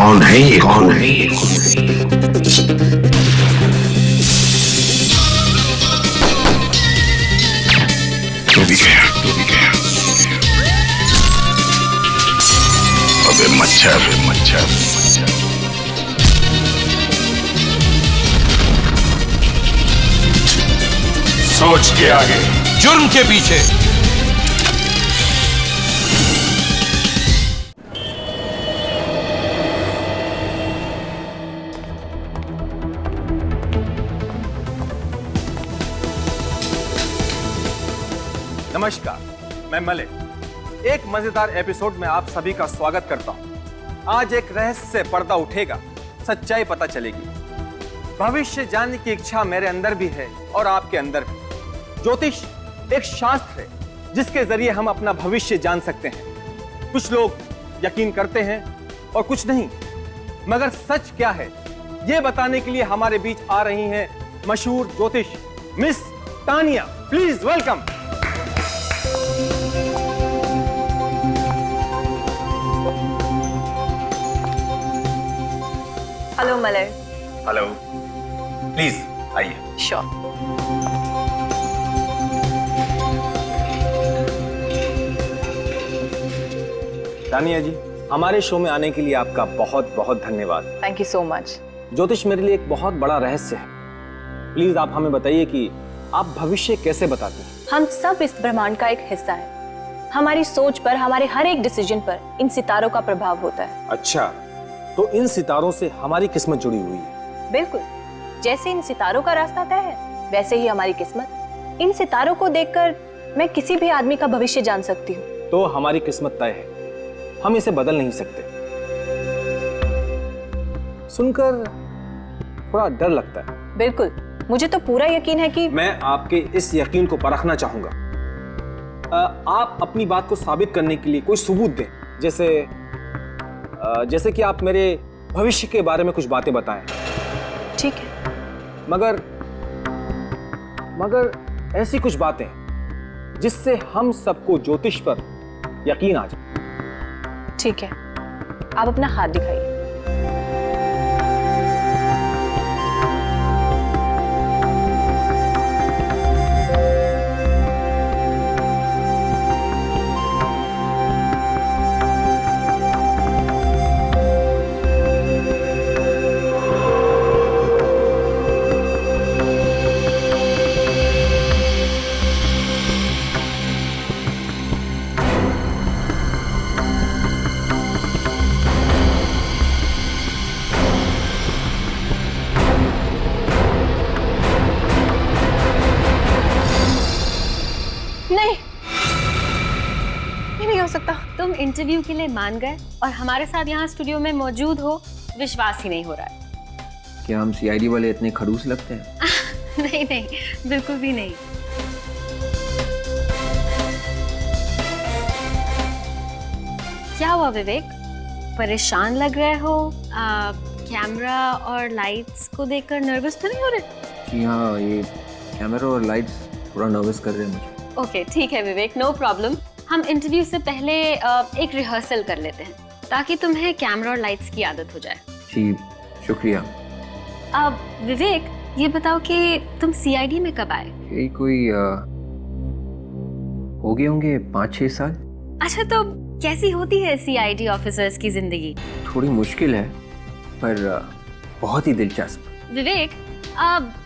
कौन है ये? कौन है ये कुर्सी? तू भी गया, तू भी गया। अबे मच्छर, मच्छर, मच्छर। सोच के आगे, जुर्म के पीछे। नमस्कार, मैं मलिक। एक मजेदार एपिसोड में आप सभी का स्वागत करता हूं। आज एक रहस्य से पर्दा उठेगा, सच्चाई पता चलेगी। भविष्य जानने की इच्छा मेरे अंदर भी है और आपके अंदर भी। ज्योतिष एक शास्त्र है जिसके जरिए हम अपना भविष्य जान सकते हैं। कुछ लोग यकीन करते हैं और कुछ नहीं, मगर सच क्या है यह बताने के लिए हमारे बीच आ रही हैं मशहूर ज्योतिष miss Tania. Please welcome. Hello Malay. Hello, please आइए। श्योर। तानिया जी, हमारे शो में आने के लिए आपका बहुत बहुत धन्यवाद। Thank you so much. ज्योतिष मेरे लिए एक बहुत बड़ा रहस्य है। प्लीज आप हमें बताइए कि आप भविष्य कैसे बताते हैं? हम सब इस ब्रह्मांड का एक हिस्सा है। हमारी सोच पर, हमारे हर एक डिसीजन पर इन सितारों का प्रभाव होता है। अच्छा, तो इन सितारों से हमारी किस्मत जुड़ी हुई है? बिल्कुल। जैसे इन सितारों का रास्ता तय है, वैसे ही हमारी किस्मत। इन सितारों को देखकर मैं किसी भी आदमी का भविष्य जान सकती हूँ। तो हमारी किस्मत तय है, हम इसे बदल नहीं सकते। सुनकर थोड़ा डर लगता है। बिल्कुल, मुझे तो पूरा यकीन है कि मैं आपके इस यकीन को परखना चाहूंगा। आप अपनी बात को साबित करने के लिए कोई सबूत दें, जैसे कि आप मेरे भविष्य के बारे में कुछ बातें बताएं। ठीक है। मगर ऐसी कुछ बातें जिससे हम सबको ज्योतिष पर यकीन आ जाए। ठीक है, आप अपना हाथ दिखाइए। नहीं हो सकता। तुम इंटरव्यू के लिए मान गए और हमारे साथ यहाँ स्टूडियो में मौजूद हो, विश्वास ही नहीं हो रहा है। क्या हम सीआईडी वाले इतने खड़ूस लगते हैं? नहीं नहीं, बिल्कुल भी नहीं। क्या हुआ विवेक, परेशान लग रहे हो? कैमरा और लाइट्स को देखकर नर्वस तो नहीं हो रहे? जी हाँ, ये कैमरा और लाइट्स थोड़ा नर्वस कर रहे हैं मुझे। ओके ठीक है विवेक, नो प्रॉब्लम। हम इंटरव्यू से पहले एक रिहर्सल कर लेते हैं ताकि तुम्हें कैमरा और लाइट्स की आदत हो जाए। जी शुक्रिया। अब विवेक ये बताओ कि तुम सीआईडी में कब आए? यही कोई हो गए होंगे 5-6 साल। अच्छा, तो कैसी होती है सीआईडी ऑफिसर्स की जिंदगी? थोड़ी मुश्किल है पर बहुत ही दिलचस्प। विवेक,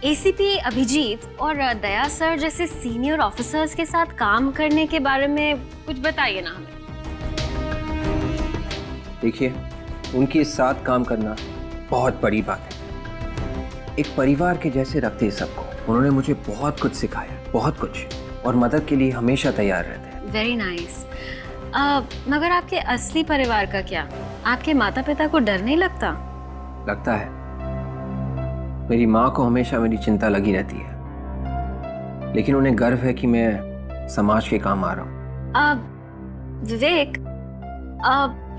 एसीपी अभिजीत और दया सर जैसे सीनियर ऑफिसर्स के साथ काम करने के बारे में कुछ बताइए ना हमें। देखिए, उनके साथ काम करना बहुत बड़ी बात है। एक परिवार के जैसे रखते हैं सबको। उन्होंने मुझे बहुत कुछ सिखाया, बहुत कुछ, और मदद के लिए हमेशा तैयार रहते हैं। Very nice. मगर आपके असली परिवार का क्या? आपके माता पिता को डर नहीं लगता? लगता है। मेरी माँ को हमेशा मेरी चिंता लगी रहती है, लेकिन उन्हें गर्व है कि मैं समाज के काम आ रहा हूँ। विवेक,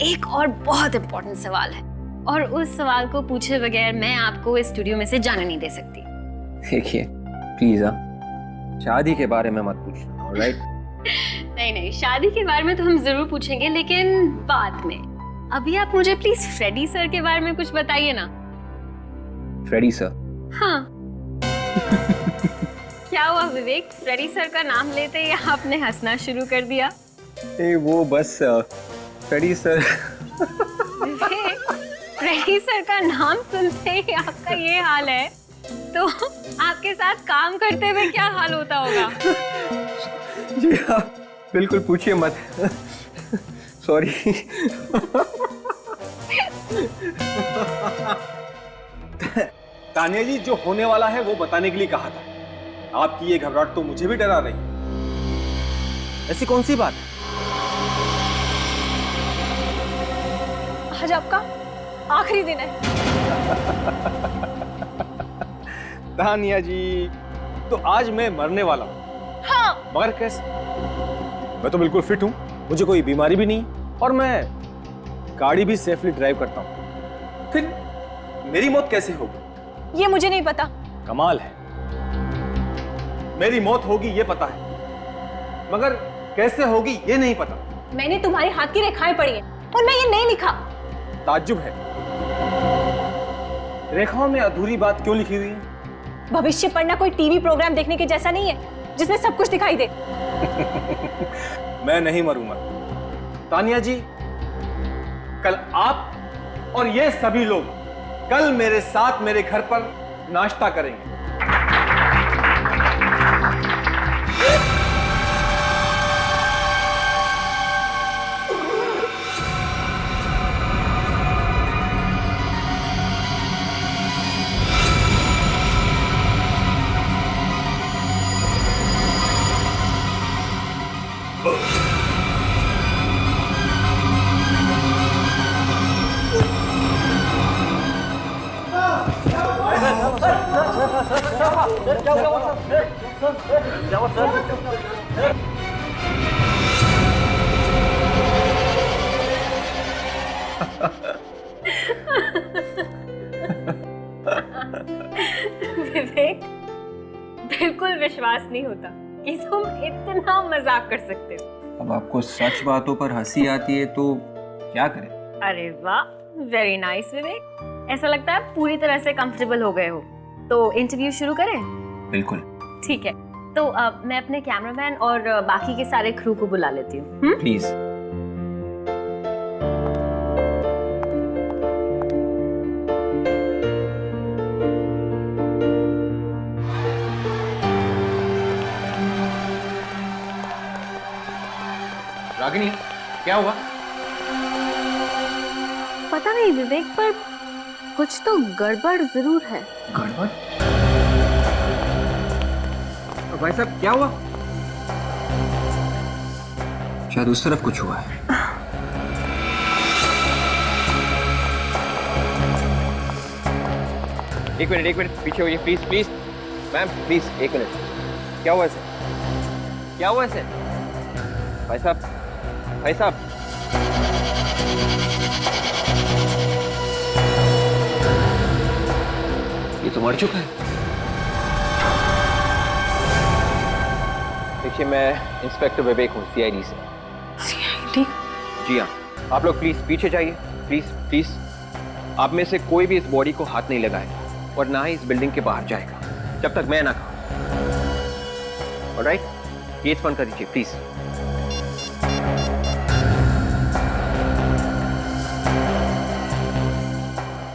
एक और बहुत इम्पोर्टेंट सवाल है और उस सवाल को पूछे बगैर मैं आपको इस स्टूडियो में से जाने नहीं दे सकती। देखिए प्लीज, शादी के बारे में मत पूछना, ऑलराइट? नहीं नहीं, शादी के बारे में तो हम जरूर पूछेंगे, लेकिन बाद में। अभी आप मुझे प्लीज फ्रेडी सर के बारे में कुछ बताइए ना। Freddie sir? हाँ। क्या हुआ विवेक, फ्रेडी सर का नाम लेते ही आपने हंसना शुरू कर दिया? वो बस फ्रेडी सर। विवेक, फ्रेडी सर का नाम सुनते ही आपका ये हाल है, तो आपके साथ काम करते हुए क्या हाल होता होगा? जी हाँ, बिल्कुल पूछिए मत। सॉरी। तानिया जी, जो होने वाला है वो बताने के लिए कहा था। आपकी ये घबराहट तो मुझे भी डरा रही है। ऐसी कौन सी बात है? आज आपका आखिरी दिन है। तानिया जी, तो आज मैं मरने वाला हूँ। हाँ। मगर कैसे? मैं तो बिल्कुल फिट हूँ, मुझे कोई बीमारी भी नहीं, और मैं गाड़ी भी सेफली ड्राइव करता हूँ। फिर मेरी मौत कैसे होगी? ये मुझे नहीं पता। कमाल है, मेरी मौत होगी ये पता है, मगर कैसे होगी ये नहीं पता। मैंने तुम्हारे हाथ की रेखाएं पढ़ी हैं और मैं ये नहीं लिखा। ताज्जुब है, रेखाओं में अधूरी बात क्यों लिखी हुई है? भविष्य पढ़ना कोई टीवी प्रोग्राम देखने के जैसा नहीं है जिसमें सब कुछ दिखाई दे। मैं नहीं मरूंगा तानिया जी। कल आप और ये सभी लोग कल मेरे साथ मेरे घर पर नाश्ता करेंगे। विवेक, बिल्कुल विश्वास नहीं होता कि तुम इतना मजाक कर सकते हो। अब आपको सच बातों पर हंसी आती है तो क्या करें? अरे वाह, वेरी नाइस विवेक। ऐसा लगता है पूरी तरह से कंफर्टेबल हो गए हो। तो इंटरव्यू शुरू करें? बिल्कुल। ठीक है, तो मैं अपने कैमरामैन और बाकी के सारे क्रू को बुला लेती हूँ। प्लीज। रागिनी, क्या हुआ? पता नहीं विवेक, पर कुछ तो गड़बड़ जरूर है। गड़बड़? भाई साहब, क्या हुआ? शायद उस तरफ कुछ हुआ है। एक मिनट पीछे होइए प्लीज प्लीज। मैम प्लीज, एक मिनट। क्या हुआ इसे? क्या हुआ इसे? भाई साहब, भाई साहब। ये तो मर चुका है। देखिए, मैं इंस्पेक्टर विवेक हूँ, CID से। CID? जी हाँ। आप लोग प्लीज पीछे जाइए, प्लीज प्लीज। आप में से कोई भी इस बॉडी को हाथ नहीं लगाएगा और ना ही इस बिल्डिंग के बाहर जाएगा जब तक मैं ना कहूँ। ऑलराइट, गेट बंद कर दीजिए प्लीज।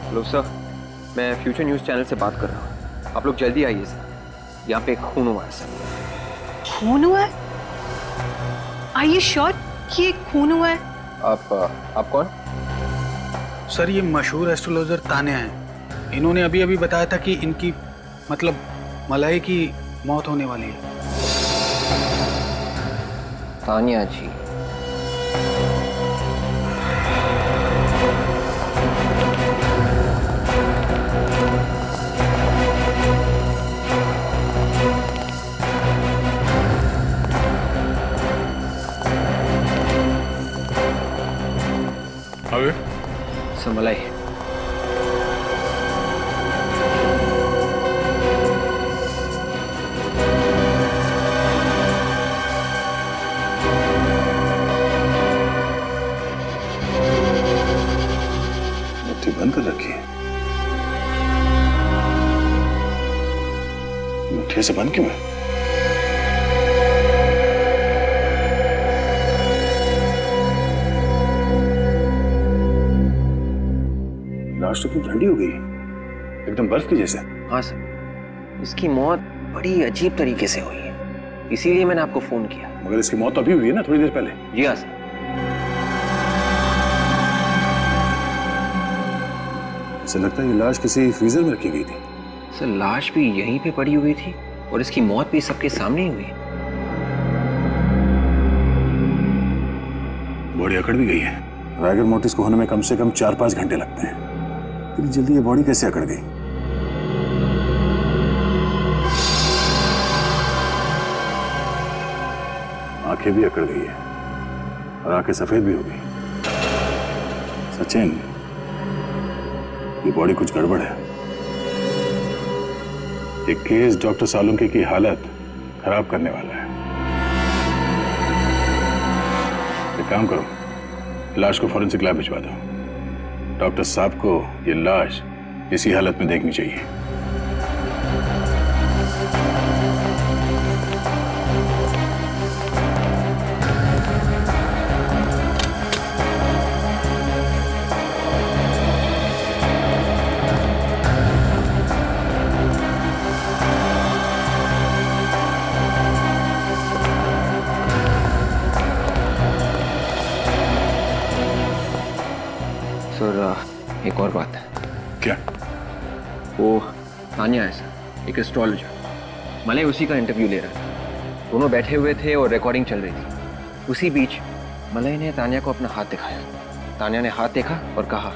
हेलो सर, मैं फ्यूचर न्यूज चैनल से बात कर रहा हूँ। आप लोग जल्दी आइए सर, यहाँ पे एक खून हुआ है सर। खून हुआ है? Are you sure कि ये खून हुआ है? आप कौन? सर, ये मशहूर एस्ट्रोलॉजर तानिया हैं। इन्होंने अभी अभी बताया था कि इनकी मतलब मलाई की मौत होने वाली है। तानिया जी? मलाई। बंद कर रखी है। मुठिया से बंद क्यों है? लाश तो क्यों ठंडी हो गई, एकदम बर्फ की जैसे। हाँ सर, इसकी मौत बड़ी अजीब तरीके से हुई है, इसीलिए मैंने आपको फोन किया। मगर इसकी मौत तो अभी हुई है ना, थोड़ी देर पहले। जी हाँ सर। ऐसा लगता है ये लाश किसी फ्रीजर में रखी गई थी। सर लाश भी यहीं पे पड़ी हुई थी और इसकी मौत भी सबके सामने ही हुई है। बॉडी अकड़ भी गई है। राइगर मोटिस को होने में कम से कम 4-5 घंटे लगते हैं। इतनी जल्दी ये बॉडी कैसे अकड़ गई? आंखें भी अकड़ गई है और आंखें सफेद भी हो गई। सचिन, ये बॉडी कुछ गड़बड़ है। ये केस डॉक्टर सालुंके की हालत खराब करने वाला है। एक काम करो, लाश को फॉरेंसिक लैब भिजवा दो। डॉक्टर साहब को ये लाश इसी हालत में देखनी चाहिए। सर एक और बात है। क्या? वो तानिया है सर, एक एस्ट्रोलॉजर। मलय उसी का इंटरव्यू ले रहा था। दोनों बैठे हुए थे और रिकॉर्डिंग चल रही थी। उसी बीच मलय ने तानिया को अपना हाथ दिखाया। तानिया ने हाथ देखा और कहा,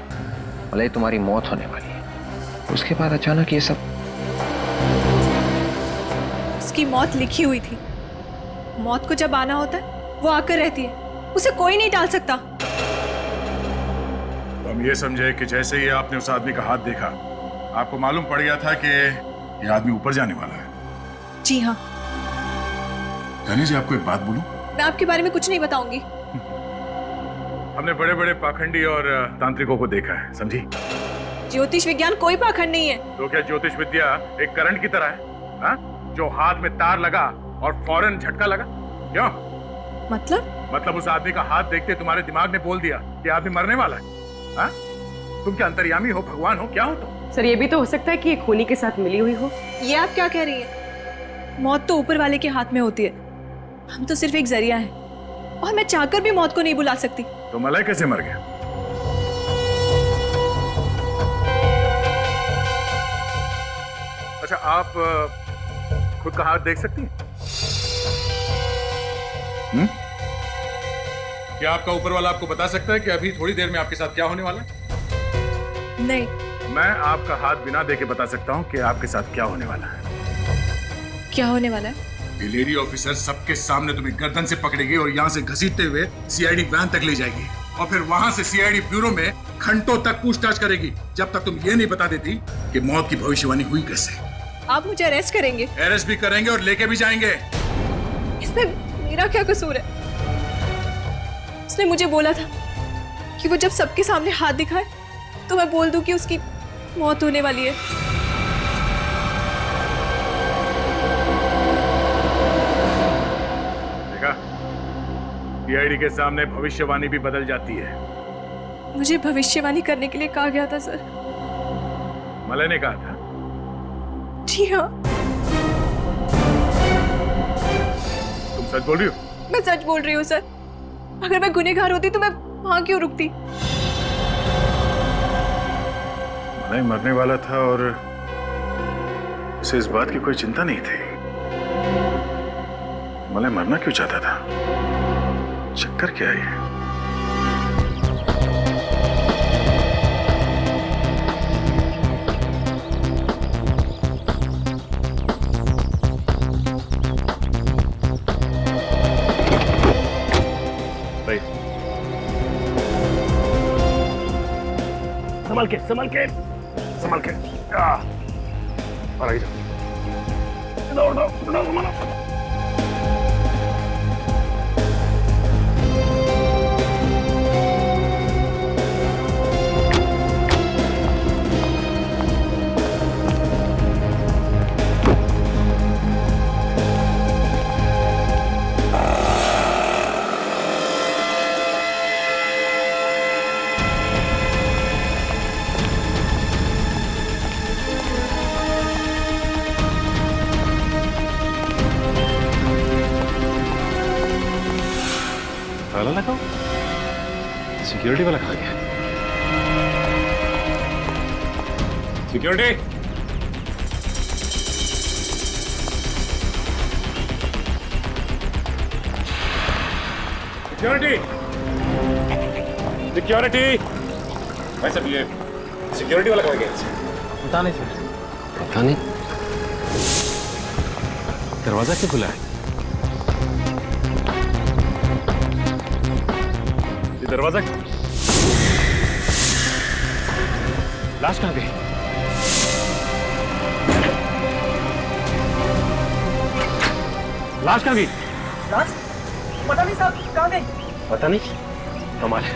मलय तुम्हारी मौत होने वाली है। उसके बाद अचानक ये सब। उसकी मौत लिखी हुई थी। मौत को जब आना होता है वो आकर रहती है, उसे कोई नहीं टाल सकता। तो हम ये समझे कि जैसे ही आपने उस आदमी का हाथ देखा, आपको मालूम पड़ गया था कि ये आदमी ऊपर जाने वाला है। जी हाँ। धनी जी, आपको एक बात बोलूं? मैं आपके बारे में कुछ नहीं बताऊंगी। हमने बड़े बड़े पाखंडी और तांत्रिकों को देखा है, समझी? ज्योतिष विज्ञान कोई पाखंड नहीं है। तो क्या ज्योतिष विद्या एक करंट की तरह है, हा? जो हाथ में तार लगा और फौरन झटका लगा? क्यों? मतलब उस आदमी का हाथ देखते तुम्हारे दिमाग ने बोल दिया कि आदमी मरने वाला है। हा? तुम क्या अंतर्यामी हो, भगवान हो, क्या हो तुम? सर ये भी तो हो सकता है कि ये खूनी के साथ मिली हुई हो। ये आप क्या कह रही हैं? मौत तो ऊपर वाले के हाथ में होती है। हम तो सिर्फ एक जरिया है और मैं चाहकर भी मौत को नहीं बुला सकती। तो मलय कैसे मर गया? अच्छा, आप खुद का हाथ देख सकती हैं? क्या आपका ऊपर वाला आपको बता सकता है कि अभी थोड़ी देर में आपके साथ क्या होने वाला है? नहीं। मैं आपका हाथ बिना देखे बता सकता हूँ कि आपके साथ क्या होने वाला है। क्या होने वाला है? ये लेडी ऑफिसर सबके सामने तुम्हें गर्दन से पकड़ेगी और यहाँ से घसीटते हुए सीआईडी वैन तक ले जाएगी और फिर वहां से सीआईडी ब्यूरो में घंटों तक पूछताछ करेगी, जब तक तुम ये नहीं बता देती कि मौत की भविष्यवाणी हुई कैसे। आप मुझे अरेस्ट करेंगे? अरेस्ट भी करेंगे और लेके भी जाएंगे। इसमें मेरा क्या कसूर है? उसने मुझे बोला था कि वो जब सबके सामने हाथ दिखाए तो मैं बोल दूं कि उसकी मौत होने वाली है। देखा, सीआईडी के सामने भविष्यवाणी भी बदल जाती है। मुझे भविष्यवाणी करने के लिए कहा गया था सर। मलय ने कहा था? जी हाँ। तुम सच बोल रही हो? मैं सच बोल रही हूँ सर। अगर मैं गुनहगार होती तो मैं वहां क्यों रुकती? मलय मरने वाला था और उसे इस बात की कोई चिंता नहीं थी। मलय मरना क्यों चाहता था? चक्कर क्या है? संभल के और आई जाओ। दौड़ मानो। लगाओ। सिक्योरिटी वाला खा गया। Security, security, security. भाई साहब ये सिक्योरिटी वाला खा गया। पता नहीं सर। पता नहीं, दरवाजा क्यों खुला है? ये दरवाजा, लाश कहाँ गई? लाश कहाँ गई? लाश पता नहीं साहब, कहाँ गई? पता नहीं, कमाल है।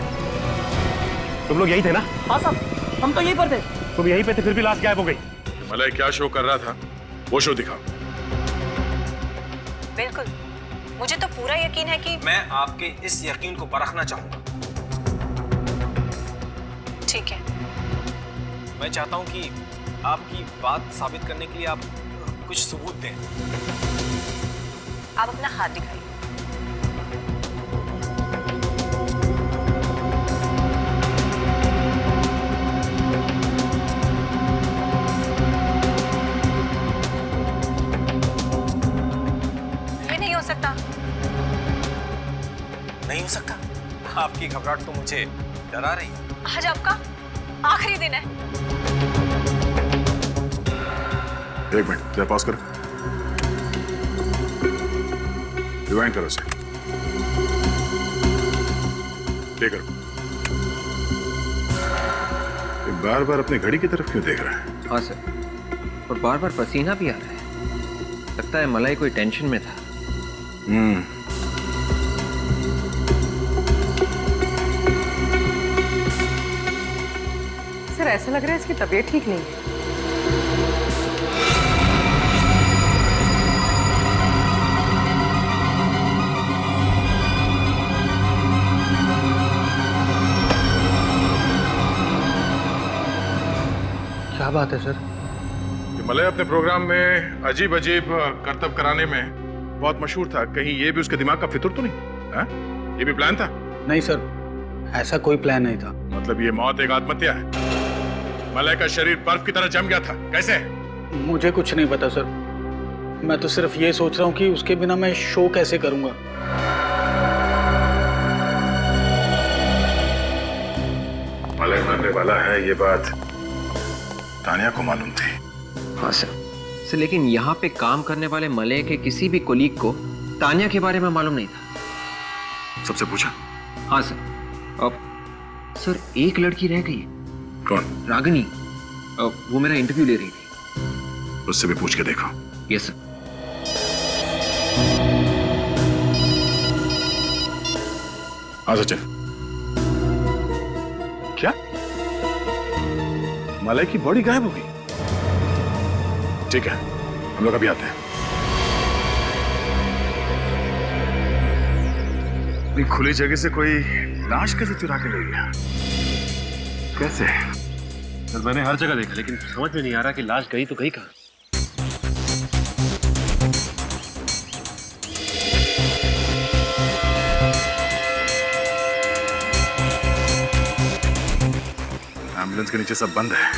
तुम लोग यही थे ना? हाँ साहब, हम तो यहीं पर थे। तुम यहीं पे थे, फिर भी लाश गायब हो गई। मलाई क्या शो कर रहा था वो शो दिखाओ। बिल्कुल, मुझे तो पूरा यकीन है कि मैं आपके इस यकीन को परखना चाहूंगा। ठीक है। मैं चाहता हूं कि आपकी बात साबित करने के लिए आप कुछ सबूत दें। आप अपना हाथ दिखाइए। ये नहीं हो सकता। नहीं हो सकता? आपकी घबराहट तो मुझे डरा रही है। आज आपका आखिरी दिन है। एक मिनट, जरा पॉज करो, रिवाइंड करो उसे, प्ले करो। ये बार बार अपनी घड़ी की तरफ क्यों देख रहा है? हाँ सर, और बार बार पसीना भी आ रहा है। लगता है मलाई कोई टेंशन में था। सर ऐसा लग रहा है इसकी तबीयत ठीक नहीं है। क्या बात है सर? मलाई अपने प्रोग्राम में अजीब अजीब करतब कराने में बहुत मशहूर था। कहीं ये भी उसके दिमाग का फितूर तो नहीं? हा? ये भी प्लान था? नहीं सर, ऐसा कोई प्लान नहीं था। मतलब ये मौत एक आत्महत्या है? मलाई का शरीर बर्फ की तरह जम गया था, कैसे? मुझे कुछ नहीं पता सर। मैं तो सिर्फ ये सोच रहा हूँ कि उसके बिना मैं शो कैसे करूंगा। मलाई मरने वाला है, ये बात तानिया को मालूम थी। हाँ सर, लेकिन यहाँ पे काम करने वाले मलय के किसी भी कोलीग को तानिया के बारे में मालूम नहीं था। सबसे पूछा? हाँ सर। अब सर एक लड़की रह गई। कौन? रागिनी। वो मेरा इंटरव्यू ले रही थी। उससे भी पूछ के देखो। Yes sir. हाँ सचिन। क्या? मलाई की बॉडी गायब हो गई? ठीक है, हम लोग अभी आते हैं। इतनी खुली जगह से कोई लाश कैसे चुरा के ले गया? कैसे? सर मैंने हर जगह देखा, लेकिन समझ में नहीं आ रहा कि लाश गई तो गई कहाँ। एम्बुलेंस के नीचे सब बंद है,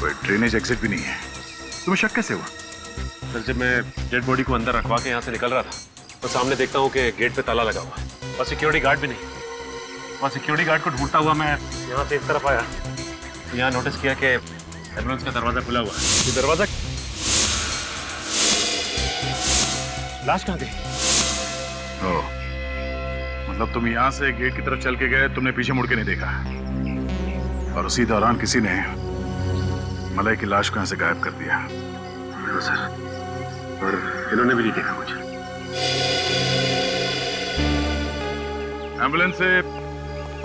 कोई ड्रेनेज एग्जिट भी नहीं है। तुम्हें शक कैसे हुआ? सर जब मैं डेड बॉडी को अंदर रखवा के यहाँ से निकल रहा था तो सामने देखता हूँ कि गेट पे ताला लगा हुआ है और सिक्योरिटी गार्ड भी नहीं। वहाँ सिक्योरिटी गार्ड को ढूंढता हुआ मैं यहाँ से इस तरफ आया, यहाँ नोटिस किया कि एम्बुलेंस का दरवाजा खुला हुआ है। ये दरवाजा, लाश कहाँ गई? ओह, मतलब तुम यहाँ से गेट की तरफ चल के गए, तुमने पीछे मुड़ के नहीं देखा, और उसी दौरान किसी ने मलाई की लाश को यहाँ से गायब कर दिया। हाँ सर, और इन्होंने भी नहीं देखा मुझे। एम्बुलेंस से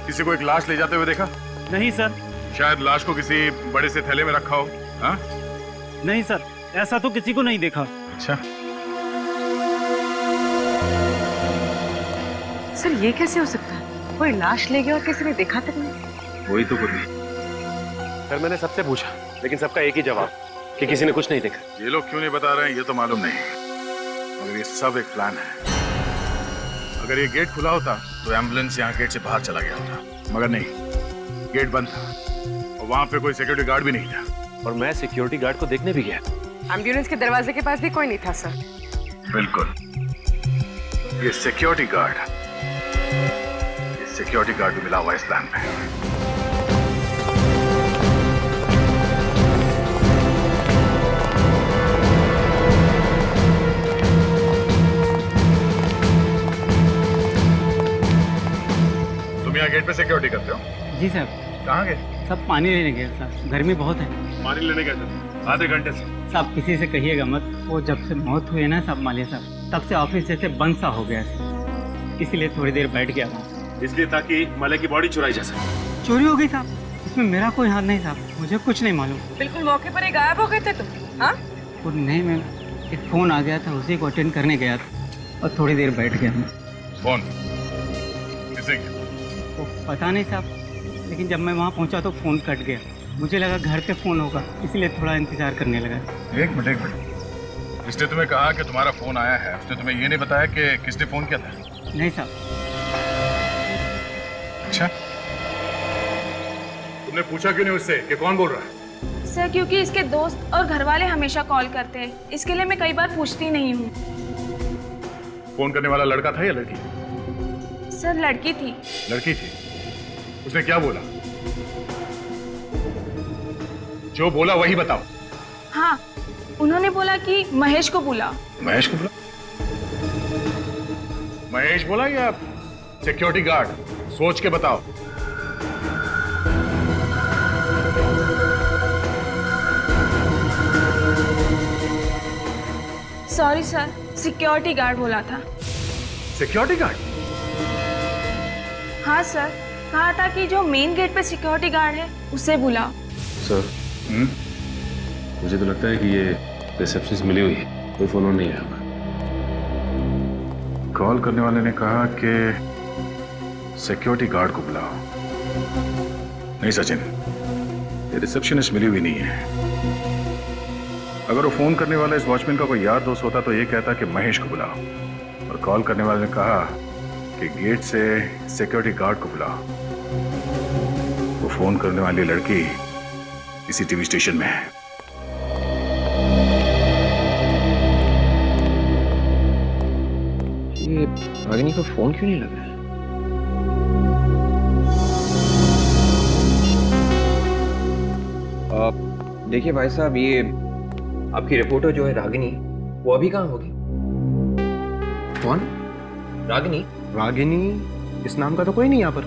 किसी को एक लाश ले जाते हुए देखा? नहीं सर। शायद लाश को किसी बड़े से थैले में रखा हो। हाँ? नहीं सर, ऐसा तो किसी को नहीं देखा। अच्छा, सर ये कैसे हो सकता है? कोई लाश ले गया और किसी ने देखा तक नहीं। वही तो कुछ नहीं। सर मैंने सबसे पूछा, लेकिन सबका एक ही जवाब कि किसी ने कुछ नहीं देखा। ये लोग क्यों नहीं बता रहे हैं ये तो मालूम नहीं, मगर ये सब एक प्लान है। अगर ये गेट खुला होता तो एम्बुलेंस यहाँ गेट से बाहर चला गया होता, मगर नहीं, गेट बंद था और वहाँ पे कोई सिक्योरिटी गार्ड भी नहीं था। और मैं सिक्योरिटी गार्ड को देखने भी गया। एम्बुलेंस के दरवाजे के पास भी कोई नहीं था सर। बिल्कुल, ये सिक्योरिटी गार्ड भी मिला हुआ है इस प्लान में। तुम यहाँ गेट पे सिक्योरिटी करते हो? जी सर। कहाँ गए? सब पानी लेने गए सर, गर्मी बहुत है। पानी लेने गए थे आधे घंटे से। सब किसी से कहिएगा मत, वो जब से मौत हुई है ना सब मालिया साहब, तब से ऑफिस जैसे बंद सा हो गया है, इसीलिए थोड़ी देर बैठ गया वहाँ। इसलिए ताकि मलय की बॉडी चुराई जा सके। चोरी हो गई साहब, इसमें मेरा कोई हाथ नहीं साहब, मुझे कुछ नहीं मालूम। बिल्कुल मौके पर ही गायब हो गए थे तुम? हाँ? वो नहीं मैम, एक फोन आ गया था, उसी को अटेंड करने गया था और थोड़ी देर बैठ गया मैं। फोन किसे? वो पता नहीं साहब, लेकिन जब मैं वहाँ पहुँचा तो फोन कट गया। मुझे लगा घर पे फोन होगा, इसलिए थोड़ा इंतजार करने लगा। एक मिनट, इसने तुम्हें कहा कि तुम्हारा फोन आया है, उसने तुम्हें ये नहीं बताया कि किसने फोन किया था? नहीं साहब। अच्छा, तुमने पूछा क्यों नहीं उससे कि कौन बोल रहा है? सर क्योंकि इसके दोस्त और घर वाले हमेशा कॉल करते हैं, इसके लिए मैं कई बार पूछती नहीं हूँ। फोन करने वाला लड़का था या लड़की? सर लड़की थी। लड़की थी? उसने क्या बोला? जो बोला वही बताओ। हाँ, उन्होंने बोला कि महेश को बुला। महेश को बुला? महेश बोला या सिक्योरिटी गार्ड? सोच के बताओ। सॉरी सर, सिक्योरिटी गार्ड बोला था। Security guard? हाँ सर, कहा था कि जो मेन गेट पे सिक्योरिटी गार्ड है उसे बुलाओ। सर मुझे तो लगता है कि ये रिसेप्शनिस्ट मिली हुई है, कोई फोन नहीं है। कॉल करने वाले ने कहा कि सिक्योरिटी गार्ड को बुलाओ। नहीं सचिन, ये रिसेप्शनिस्ट मिली हुई नहीं है। अगर वो फोन करने वाला इस वॉचमैन का कोई यार दोस्त होता तो ये कहता कि महेश को बुलाओ, और कॉल करने वाले ने कहा कि गेट से सिक्योरिटी गार्ड को बुलाओ। वो फोन करने वाली लड़की इसी टीवी स्टेशन में है। ये रागिनी का फोन क्यों नहीं लग रहा है? देखिए भाई साहब, ये आपकी रिपोर्टर जो है रागिनी, वो अभी कहाँ होगी? कौन? रागिनी? रागिनी इस नाम का तो कोई नहीं यहाँ पर।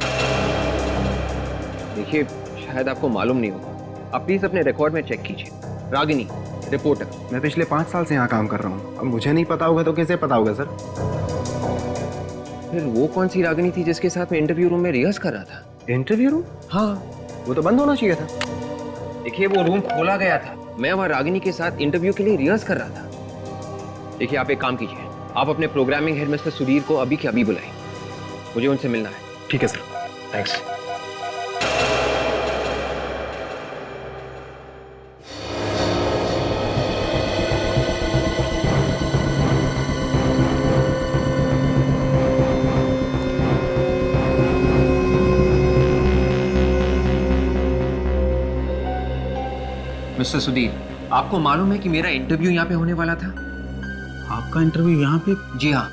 देखिए शायद आपको मालूम नहीं होगा, आप प्लीज अपने रिकॉर्ड में चेक कीजिए। रागिनी रिपोर्टर। मैं पिछले 5 साल से यहाँ काम कर रहा हूँ, अब मुझे नहीं पता होगा तो कैसे पता होगा सर? फिर वो कौन सी रागिनी थी जिसके साथ मैं इंटरव्यू रूम में रिहर्स कर रहा था? Interview room? हाँ, वो तो बंद होना चाहिए था। देखिए वो रूम खोला गया था, मैं वहाँ रागिनी के साथ इंटरव्यू के लिए रिहर्स कर रहा था। देखिए आप एक काम कीजिए, आप अपने प्रोग्रामिंग हेड मिस्टर सुधीर को अभी के अभी बुलाएं, मुझे उनसे मिलना है। ठीक है सर। थैंक्स। मिस्टर सुधीर, आपको मालूम है कि मेरा इंटरव्यू यहाँ पे होने वाला था? आपका इंटरव्यू यहाँ पे? जी हाँ।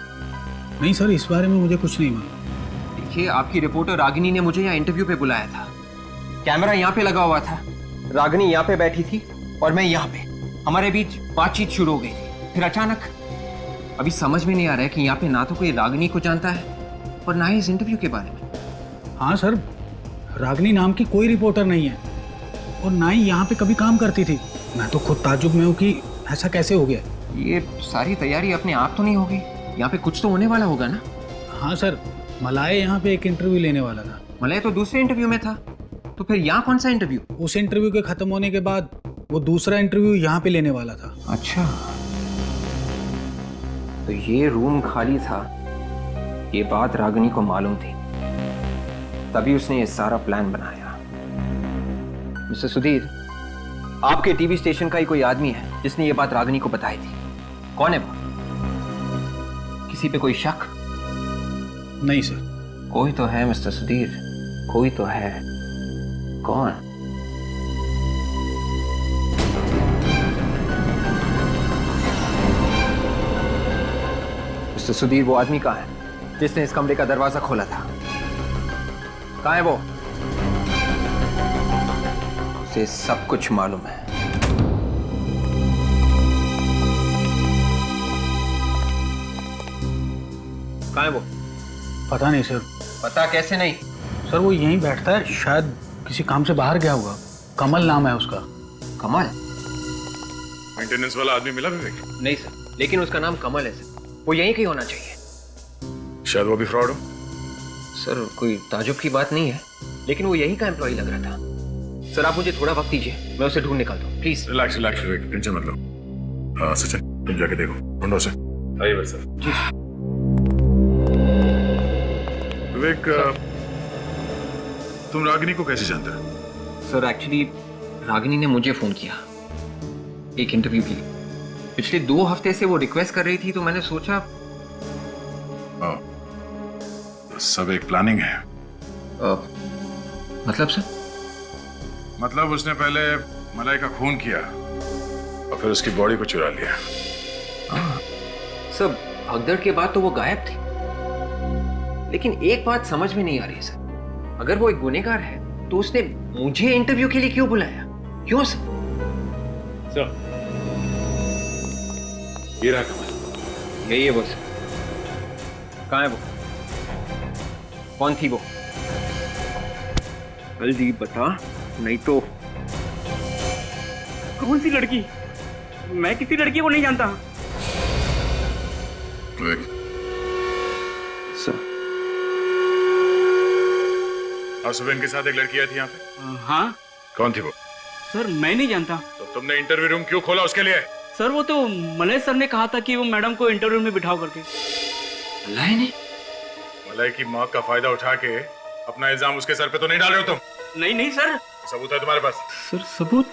नहीं सर, इस बारे में मुझे कुछ नहीं मालूम। देखिए आपकी रिपोर्टर रागिनी ने मुझे यहाँ इंटरव्यू पे बुलाया था, कैमरा यहाँ पे लगा हुआ था, रागिनी यहाँ पे बैठी थी और मैं यहाँ पे, हमारे बीच बातचीत शुरू हो गई थी। फिर अचानक, अभी समझ में नहीं आ रहा है कि यहाँ पे ना तो कोई रागिनी को जानता है और ना ही इस इंटरव्यू के बारे में। हाँ सर, रागिनी नाम की कोई रिपोर्टर नहीं है और ना ही यहाँ पे कभी काम करती थी। मैं तो खुद ताज्जुब में हूँ कि ऐसा कैसे हो गया। ये सारी तैयारी अपने आप तो नहीं होगी, यहाँ पे कुछ तो होने वाला होगा ना? हाँ सर, मलाय यहाँ पे एक इंटरव्यू लेने वाला था। मलाय तो दूसरे इंटरव्यू में था, तो फिर यहाँ कौन सा इंटरव्यू? उस इंटरव्यू के खत्म होने के बाद वो दूसरा इंटरव्यू यहाँ पे लेने वाला था। अच्छा, तो ये रूम खाली था, ये बात रागिनी को मालूम थी, तभी उसने ये सारा प्लान बनाया। मिस्टर सुधीर, आपके टीवी स्टेशन का ही कोई आदमी है जिसने ये बात रागिनी को बताई थी। कौन है वो? किसी पे कोई शक? नहीं सर। कोई तो है मिस्टर सुधीर, कोई तो है। कौन? मिस्टर सुधीर, वो आदमी कहाँ है जिसने इस कमरे का दरवाजा खोला था? कहाँ है वो? उसे सब कुछ मालूम है। कहाँ है वो? पता नहीं सर। पता कैसे नहीं? सर वो यहीं बैठता है, शायद किसी काम से बाहर गया होगा। कमल नाम है उसका। कमल? मेंटेनेंस वाला आदमी मिला विवेक? नहीं सर, लेकिन उसका नाम कमल है सर। वो यहीं कहीं होना चाहिए। शायद वो भी फ्रॉड हो। सर कोई ताजुब की बात नहीं है, लेकिन वो यहीं का एम्प्लॉय लग रहा था। सर आप मुझे थोड़ा वक्त दीजिए, मैं उसे ढूंढ निकालता हूँ please. Relax relax Vivek, tension मत लो। हाँ सचिन, तुम जाके देखो, ढूंढो उसे। आइए भाई सर। जी विवेक, तुम रागिनी को कैसे जानते हो? सर एक्चुअली रागिनी ने मुझे फोन किया एक इंटरव्यू के लिए। पिछले 2 हफ्ते से वो रिक्वेस्ट कर रही थी, तो मैंने सोचा। सब एक प्लानिंग है। मतलब सर? मतलब उसने पहले मलाई का खून किया और फिर उसकी बॉडी को चुरा लिया। सर भगदड़ के बाद तो वो गायब थी, लेकिन एक बात समझ में नहीं आ रही सर। अगर वो एक गुनहगार है तो उसने मुझे इंटरव्यू के लिए क्यों बुलाया? क्यों सर? सर ये रहा कमल। यही है वो सर। कहाँ है वो? कौन थी वो? जल्दी बता, नहीं तो। कौन सी लड़की? मैं किसी लड़की को नहीं जानता। सर आज सुबह इनके साथ एक लड़की आई थी यहाँ पे। हाँ कौन थी वो? सर मैं नहीं जानता। तो तुमने इंटरव्यू रूम क्यों खोला उसके लिए? सर वो तो मलय सर ने कहा था कि वो मैडम को इंटरव्यू में बिठाओ करके। मलाई ने? मलाई की मौत का फायदा उठा के अपना इल्जाम उसके सर पे तो नहीं डाल रहे हो तुम? नहीं नहीं सर। सबूत है तुम्हारे पास? सर सबूत?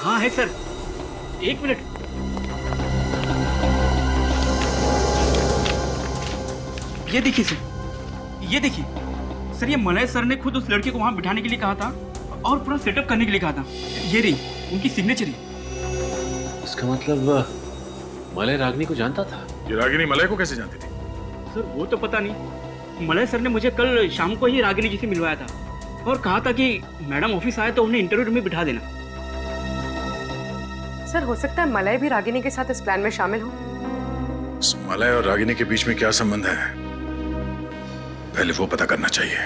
हाँ है सर, 1 मिनट। ये देखिए सर, ये देखिए सर, ये मलय सर ने खुद उस लड़के को वहां बिठाने के लिए कहा था और पूरा सेटअप करने के लिए कहा था। ये रही उनकी सिग्नेचर ही। इसका मतलब मलय रागिनी को जानता था? ये रागिनी मलाई को कैसे जानती थी? सर वो तो पता नहीं। मलय सर ने मुझे कल शाम को ही रागिनी जी से मिलवाया था और कहा था कि मैडम ऑफिस आए तो उन्हें इंटरव्यू रूम में बिठा देना। सर हो सकता है मलय भी रागिनी के साथ इस प्लान में शामिल हो। इस मलाई और रागिनी के बीच में क्या संबंध है, पहले वो पता करना चाहिए।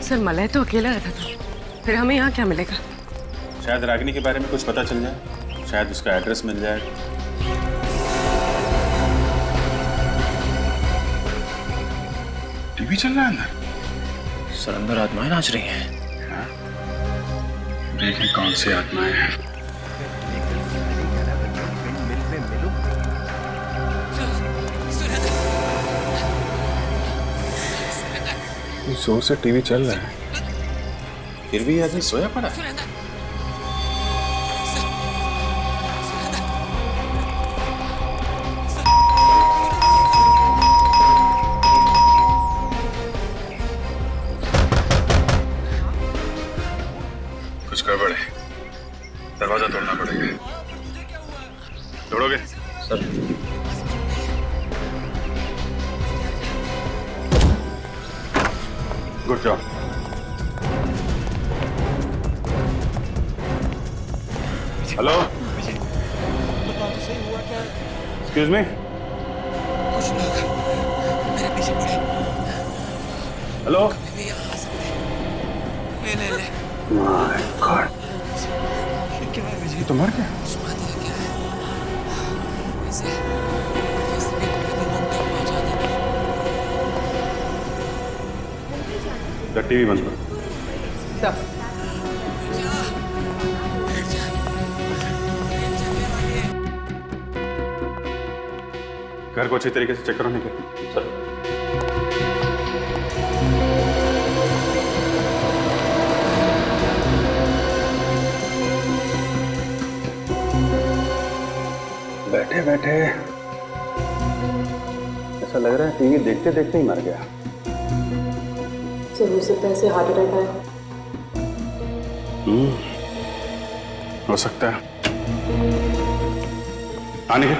सर मलय तो अकेला रहता था, फिर हमें यहाँ क्या मिलेगा? शायद रागिनी के बारे में कुछ पता चल जाए, शायद उसका एड्रेस मिल जाए। टीवी चल रहा है अंदर? सर अंदर आत्माएं नाच रही हैं। देखें कौन सी आत्माएं हैं। जोर से टीवी चल रहा है, फिर भी आदमी सोया पड़ा है। कुछ गड़बड़ है, दरवाजा तोड़ना पड़ेगा। तोड़ोगे? Sir good job. Hello, excuse me. Hello. My god, ये तो मर गया। टीवी बंद करो। घर को अच्छी तरीके से चेक करो। नहीं सर। बैठे ऐसा लग रहा है टीवी देखते देखते ही मर गया। सर हो सकता है ऐसे हार्ट अटैक आया। हो सकता है। आने के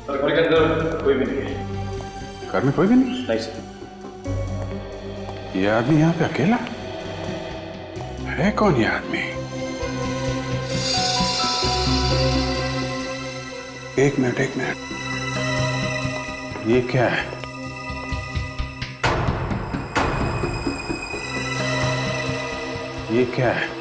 घर के अंदर कोई भी नहीं है। घर में कोई भी नहीं? नहीं सर। ये आदमी यहाँ पे अकेला है? कौन ये आदमी? एक मिनट। ये क्या है? ये क्या है?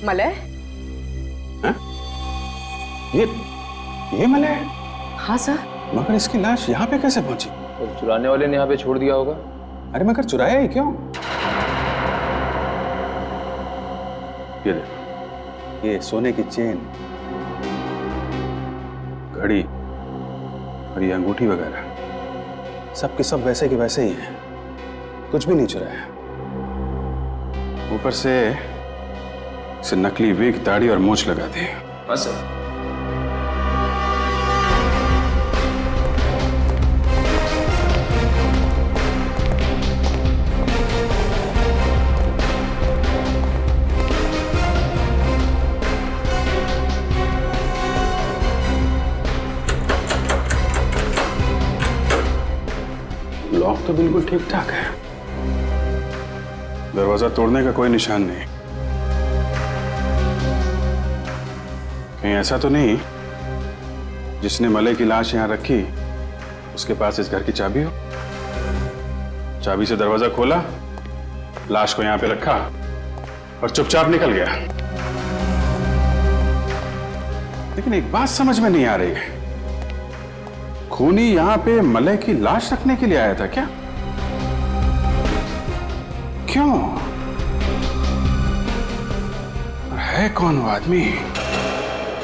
मलय? ये मलय? हाँ सर। मगर इसकी लाश यहाँ पे कैसे पहुंची? तो चुराने वाले ने यहाँ पे छोड़ दिया होगा। अरे मगर चुराया ही क्यों? ये देखो, ये सोने की चेन, घड़ी और ये अंगूठी वगैरह सब के सब वैसे के वैसे ही हैं। कुछ भी नहीं चुराया। ऊपर से इसे नकली विग, दाढ़ी और मूंछ लगा दी। बस सर। लॉक तो बिल्कुल ठीक ठाक है। दरवाजा तोड़ने का कोई निशान नहीं। कहीं ऐसा तो नहीं जिसने मलय की लाश यहां रखी उसके पास इस घर की चाबी हो? चाबी से दरवाजा खोला, लाश को यहां पे रखा और चुपचाप निकल गया। लेकिन एक बात समझ में नहीं आ रही है, खूनी यहां पे मलय की लाश रखने के लिए आया था क्या? क्यों? है कौन वो आदमी?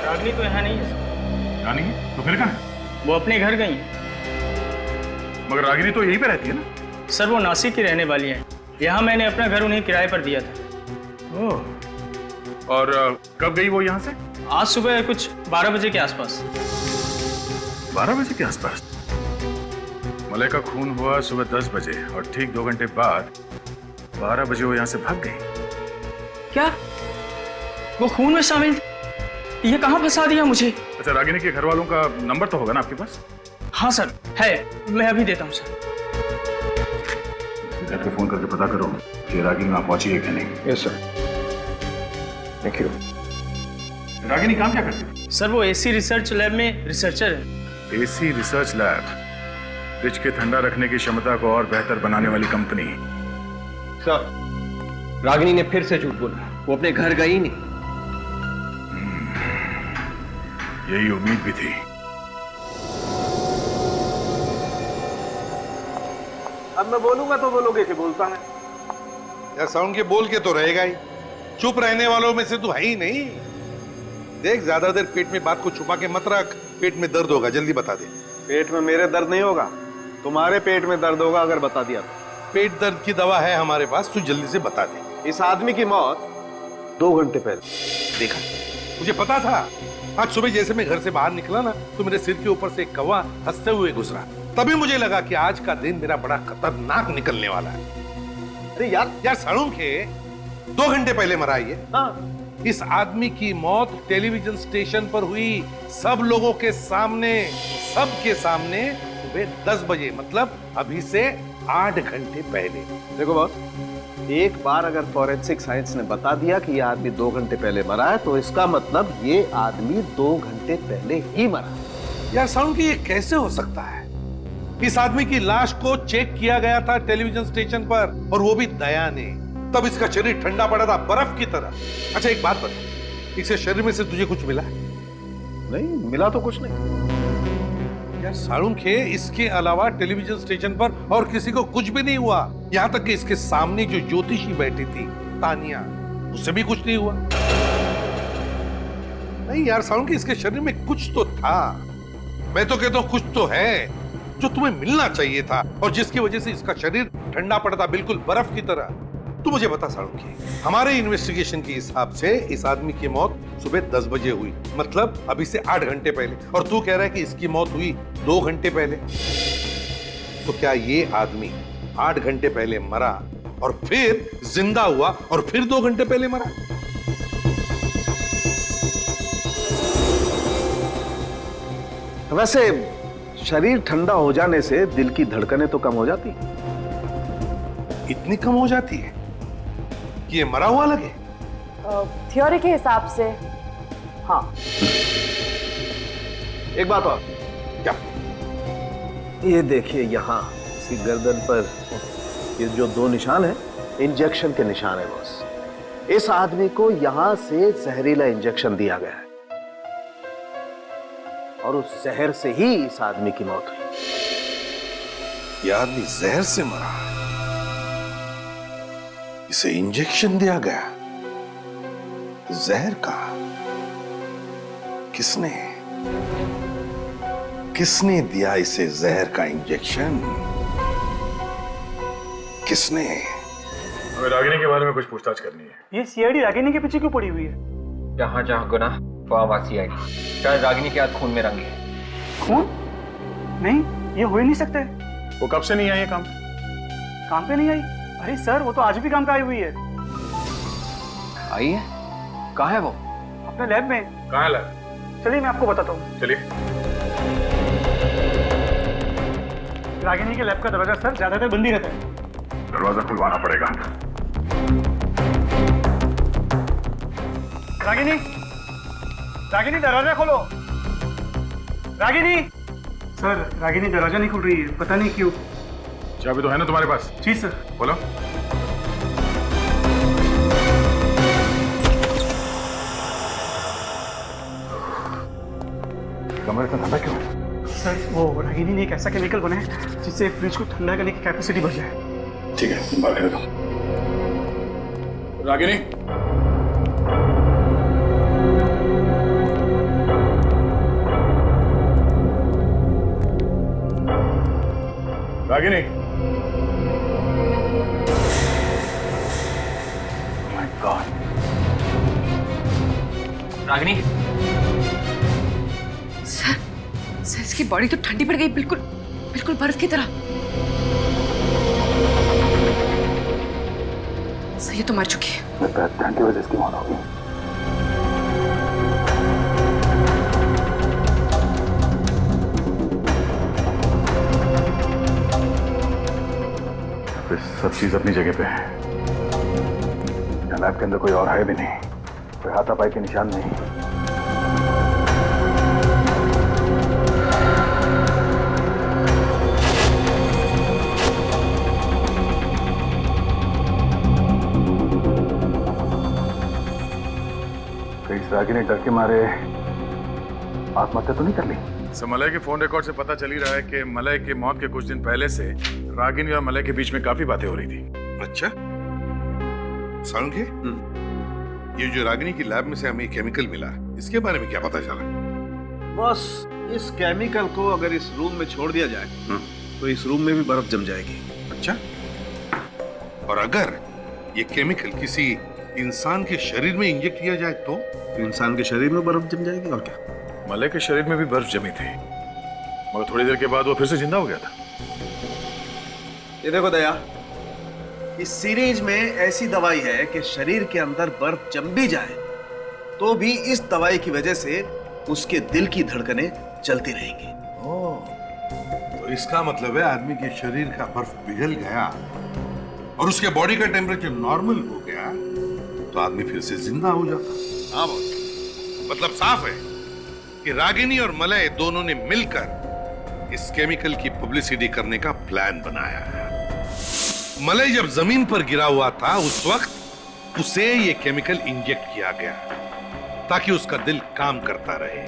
रागिनी तो यहाँ नहीं है। रानी तो फिर कहाँ है? वो अपने घर गई है। मगर रागिनी तो यहीं पे रहती है ना? सर वो नासिक की रहने वाली है। यहाँ मैंने अपना घर उन्हें किराए पर दिया था। ओह, और कब गई वो यहाँ से? आज सुबह कुछ 12 बजे के आसपास। 12 बजे के आसपास? मलय का खून हुआ सुबह 10 बजे और ठीक 2 घंटे बाद 12 बजे वो यहाँ से भाग गई। क्या वो खून में शामिल? ये कहाँ फंसा दिया मुझे? अच्छा, रागिनी के घर वालों का नंबर तो होगा ना आपके पास? हाँ सर है, मैं अभी देता हूँ सर। घर पे फोन करके पता करो कि रागिनी वहां पहुंची है कि नहीं। Yes sir. Thank you. Ragini काम क्या करती है? सर वो एसी रिसर्च लैब में रिसर्चर है। एसी रिसर्च लैब, फ्रिज के ठंडा रखने की क्षमता को और बेहतर बनाने वाली कंपनी। सर, रागिनी ने फिर से झूठ बोला। वो अपने घर गई नहीं। यही उम्मीद भी थी। अब मैं बोलूंगा तो बोलोगे कि बोलता है? यार साउंड के बोल के तो रहेगा ही। चुप रहने वालों में से तू है ही नहीं। देख, ज्यादा देर पेट में बात को छुपा के मत रख। पेट में दर्द होगा, जल्दी बता दे। पेट में मेरे दर्द नहीं होगा, तुम्हारे पेट में दर्द होगा अगर बता दिया तो। पेट दर्द की दवा है हमारे पास, तू जल्दी से बता दे। इस आदमी की मौत 2 घंटे पहले देखा, मुझे पता था। आज सुबह जैसे मैं घर से बाहर निकला ना, तो मेरे सिर के ऊपर से एक कौवा हंसते हुए गुजरा। तभी मुझे लगा कि आज का दिन मेरा बड़ा खतरनाक निकलने वाला है। अरे यार साड़ू के 2 घंटे पहले मरा ये। इस आदमी की मौत टेलीविजन स्टेशन पर हुई, सब लोगों के सामने, सबके सामने, सुबह 10 बजे, मतलब अभी से 8 घंटे पहले। देखो बॉस, एक बार अगर फॉरेंसिक साइंस ने बता दिया कि यह आदमी 2 घंटे पहले मरा है, तो इसका मतलब ये आदमी 2 घंटे पहले ही मरा। यार साउंड की ये कैसे हो सकता है? इस आदमी की लाश को चेक किया गया था टेलीविजन स्टेशन पर, और वो भी दया ने। तब इसका शरीर ठंडा पड़ा था बर्फ की तरह। अच्छा एक बात बता, इसके शरीर में से तुझे कुछ मिला? नहीं मिला तो कुछ नहीं। यार साळुंखे, इसके अलावा टेलीविजन स्टेशन पर और किसी को कुछ भी नहीं हुआ। यहाँ तक कि इसके सामने जो ज्योतिषी बैठी थी तानिया, उससे भी कुछ नहीं हुआ। नहीं यार साळुंखे, इसके शरीर में कुछ तो था। मैं तो कहता हूँ कुछ तो है जो तुम्हें मिलना चाहिए था और जिसकी वजह से इसका शरीर ठंडा पड़ता, बिल्कुल बर्फ की तरह। तू मुझे बता साळुंखे, हमारे इन्वेस्टिगेशन के हिसाब से इस आदमी की मौत सुबह 10 बजे हुई, मतलब अभी से 8 घंटे पहले, और तू कह रहा है कि इसकी मौत हुई 2 घंटे पहले। तो क्या ये आदमी 8 घंटे पहले मरा और फिर जिंदा हुआ और फिर 2 घंटे पहले मरा? वैसे शरीर ठंडा हो जाने से दिल की धड़कनें तो कम हो जाती। इतनी कम हो जाती है कि ये मरा हुआ लगे? थ्योरी के हिसाब से हाँ। एक बात और, क्या? ये देखिए यहाँ इसकी गर्दन पर ये जो 2 निशान है, इंजेक्शन के निशान है बॉस। इस आदमी को यहां से जहरीला इंजेक्शन दिया गया है और उस जहर से ही इस आदमी की मौत हुई। यह आदमी जहर से मरा, इसे इंजेक्शन दिया गया जहर का। किसने दिया इसे जहर का इंजेक्शन? किसने? हमें रागिनी के बारे में कुछ पूछताछ करनी है। ये सीआईडी रागिनी के पीछे क्यों पड़ी हुई है? जहाँ जहाँ गुनाह वहाँ वहाँ सीआईडी। शायद रागिनी के हाथ खून में रंगे है। खून? नहीं, ये हो ही नहीं सकता। वो कब से नहीं आई है काम पे नहीं आई? अरे सर, वो तो आज भी काम पे आई हुई है। आई है? कहाँ है वो? अपने लैब में। कहाँ है लैब? चलिए मैं आपको बताता हूँ। चलिए। रागिनी के लैब का दरवाजा सर ज्यादातर बंद ही रहता है। दरवाजा खुलवाना पड़ेगा। रागिनी, रागिनी दरवाजा खोलो। रागिनी। सर, रागिनी दरवाजा नहीं खुल रही है, पता नहीं क्यों। चाबी तो है ना तुम्हारे पास? जी सर। बोलो। कमरे का ठंडा क्यों है? सर, वो रागिनी ने एक ऐसा केमिकल बनाया जिससे फ्रिज को ठंडा करने की कैपेसिटी बढ़ जाए। ठीक है, तुम बाहर खड़े Ragini. Ragini. My God. Ragini. Sir, इसकी बॉडी तो ठंडी पड़ गई, बिल्कुल बिल्कुल बर्फ की तरह। सर, ये तो मर चुकी है। ठंड की वजह से इसकी मौत हो गई। सब चीज अपनी जगह पे है। लैब के अंदर कोई और है भी नहीं, कोई हाथापाई के निशान नहीं। रागिनी डर के मारे आत्महत्या तो नहीं कर ली? सर, मलय के फोन रिकॉर्ड से पता चल ही रहा है कि मलय की मौत के कुछ दिन पहले से रागिनी और मलय के बीच में काफी बातें हो रही थी। अच्छा, साळुंखे, ये जो रागिनी की लैब में से हमें केमिकल मिला, इसके बारे में क्या पता चला? बस इस केमिकल को अगर इस रूम में छोड़ दिया जाए तो इस रूम में भी बर्फ जम जाएगी। अच्छा, और अगर ये केमिकल किसी इंसान के शरीर में इंजेक्ट किया जाए तो इंसान के शरीर में बर्फ जम जाएगी। और क्या? मलय के शरीर में भी बर्फ जमी थी, मगर थोड़ी देर के बाद वो फिर से जिंदा हो गया था। ये देखो दया, इस सीरीज में ऐसी दवाई है कि शरीर के अंदर बर्फ जम भी जाए तो भी इस दवाई की वजह से उसके दिल की धड़कनें चलती रहेंगी। तो इसका मतलब है आदमी के शरीर का बर्फ पिघल गया और उसके बॉडी का टेम्परेचर नॉर्मल हो गया तो आदमी फिर से जिंदा हो जाता। हाँ बॉस, मतलब साफ है कि रागिनी और मलय दोनों ने मिलकर इस केमिकल की पब्लिसिटी करने का प्लान बनाया है। मलय जब जमीन पर गिरा हुआ था उस वक्त उसे ये केमिकल इंजेक्ट किया गया ताकि उसका दिल काम करता रहे।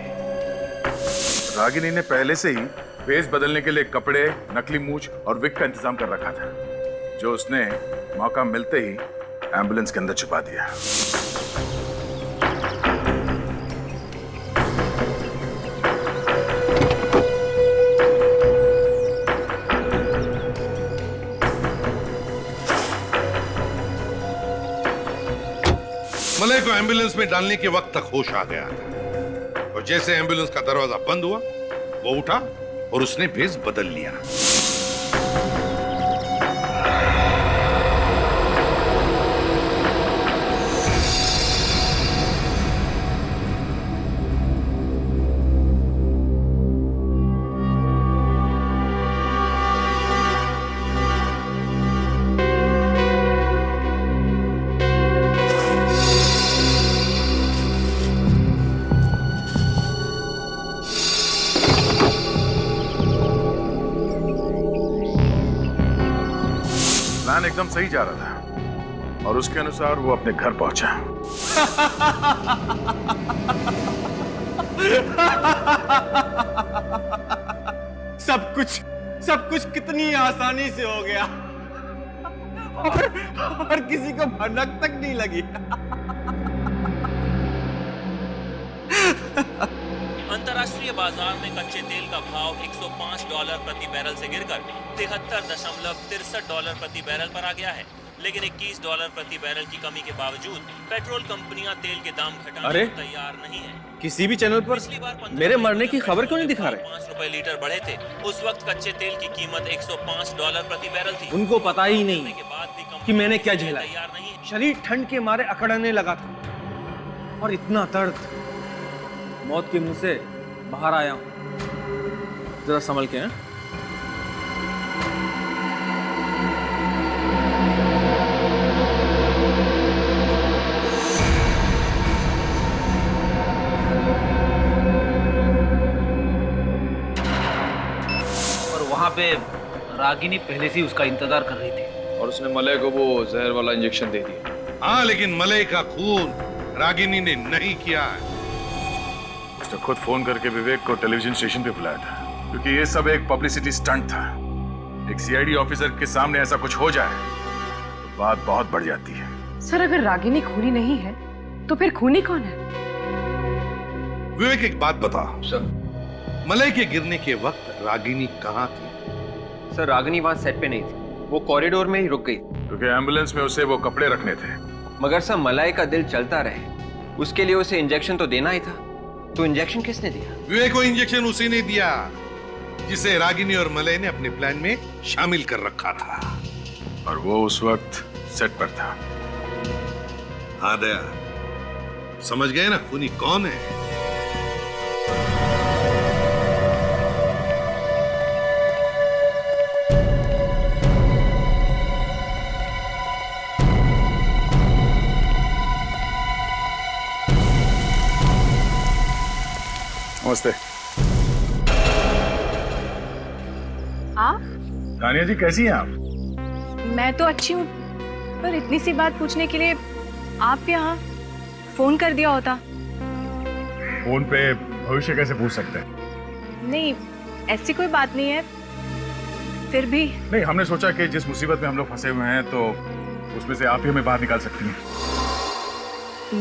रागिनी ने पहले से ही भेस बदलने के लिए कपड़े, नकली मूछ और विग का इंतजाम कर रखा था, जो उसने मौका मिलते ही एम्बुलेंस के अंदर छुपा दिया। मलय को एम्बुलेंस में डालने के वक्त तक होश आ गया था और जैसे एम्बुलेंस का दरवाजा बंद हुआ वो उठा और उसने भेस बदल लिया। प्लान एकदम सही जा रहा था और उसके अनुसार वो अपने घर पहुंचा। सब कुछ कितनी आसानी से हो गया और किसी को भनक तक नहीं लगी। अंतर्राष्ट्रीय बाजार में कच्चे तेल का भाव $105 प्रति बैरल से गिरकर $73.63 प्रति बैरल पर आ गया है, लेकिन $21 प्रति बैरल की कमी के बावजूद पेट्रोल कंपनियां तेल के दाम घटाने को तैयार नहीं है। किसी भी चैनल पर मेरे मरने की खबर क्यों नहीं दिखा रहे? 5 रुपए लीटर बढ़े थे। उस वक्त कच्चे तेल की कीमत $105 प्रति बैरल थी। उनको पता ही नहीं कि मैंने क्या झेला। शरीर ठंड के मारे अकड़ने लगा था और इतना दर्द, मौत के मुंह से बाहर आया हूं। जरा संभल के हैं। और वहां पे रागिनी पहले से ही उसका इंतजार कर रही थी और उसने मलय को वो जहर वाला इंजेक्शन दे दिया। हाँ, लेकिन मलय का खून रागिनी ने नहीं किया है। उसने खुद फोन करके विवेक को टेलीविजन स्टेशन पे बुलाया था, क्योंकि ये सब एक पब्लिसिटी स्टंट था। एक सीआईडी ऑफिसर के सामने ऐसा कुछ हो जाए तो बात बहुत बढ़ जाती है। सर, अगर रागिनी खूनी नहीं है तो फिर खूनी कौन है? विवेक, एक बात बता सर, मलय के गिरने के वक्त रागिनी कहाँ थी? सर, रागिनी वहां सेट पे नहीं थी, वो कॉरिडोर में ही रुक गई, क्योंकि एम्बुलेंस में उसे वो कपड़े रखने थे। मगर सर, मलय का दिल चलता रहे उसके लिए उसे इंजेक्शन तो देना ही था। तो इंजेक्शन किसने दिया? विवेक को इंजेक्शन उसी ने दिया जिसे रागिनी और मलय ने अपने प्लान में शामिल कर रखा था। और वो उस वक्त सेट पर था। हाँ दया, समझ गए ना खूनी कौन है? नमस्ते। आप? तानिया जी, कैसी हैं आप? मैं तो अच्छी हूँ, पर इतनी सी बात पूछने के लिए आप यहाँ फोन कर दिया होता। फोन पे भविष्य कैसे पूछ सकते हैं? नहीं, ऐसी कोई बात नहीं है। फिर भी नहीं, हमने सोचा कि जिस मुसीबत में हम लोग फंसे हुए हैं तो उसमें से आप ही हमें बाहर निकाल सकती हैं।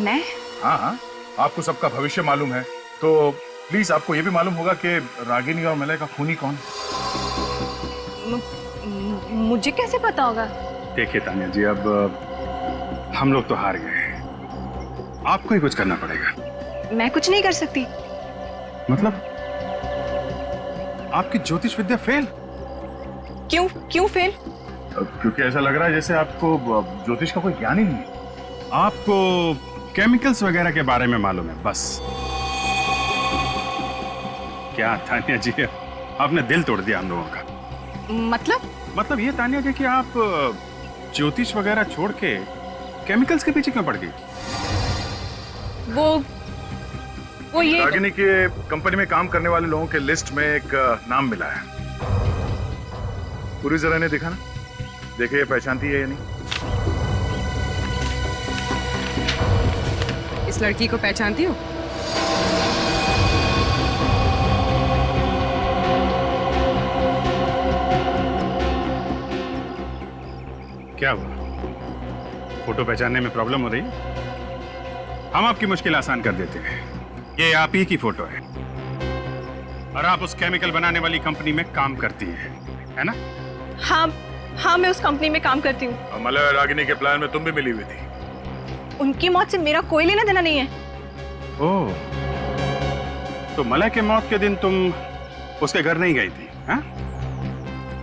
मैं? हाँ हाँ, आपको सबका भविष्य मालूम है, तो प्लीज आपको ये भी मालूम होगा कि रागिनी और मलय का खूनी कौन? मुझे कैसे पता होगा? देखिए तानिया जी, अब हम लोग तो हार गए, आपको ही कुछ करना पड़ेगा। मैं कुछ नहीं कर सकती। मतलब आपकी ज्योतिष विद्या फेल? क्यों फेल? क्योंकि ऐसा लग रहा है जैसे आपको ज्योतिष का कोई ज्ञान ही नहीं है। आपको केमिकल्स वगैरह के बारे में मालूम है बस। क्या तानिया जी, आपने दिल तोड़ दिया हम लोगों का। मतलब ये तानिया जी कि आप ज्योतिष वगैरह छोड़ के केमिकल्स के पीछे क्यों पड़ गई? वो ये रागिनी के कंपनी में काम करने वाले लोगों के लिस्ट में एक नाम मिला है। पूरी जरा ने देखा ना, देखे ये पहचानती है या नहीं? इस लड़की को पहचानती हो? क्या हुआ? फोटो पहचानने में प्रॉब्लम हो रही? हम आपकी मुश्किल आसान कर देते हैं। ये आप ही की फोटो है और आप उस केमिकल बनाने वाली कंपनी में काम करती हैं, है ना? हाँ, मैं उस कंपनी में काम करती हूँ। और मलय और रागिनी के प्लान में तुम भी मिली हुई थी। उनकी मौत से मेरा कोई लेना देना नहीं है। ओह, तो मलय के मौत के दिन तुम उसके घर नहीं गई थी? हाँ?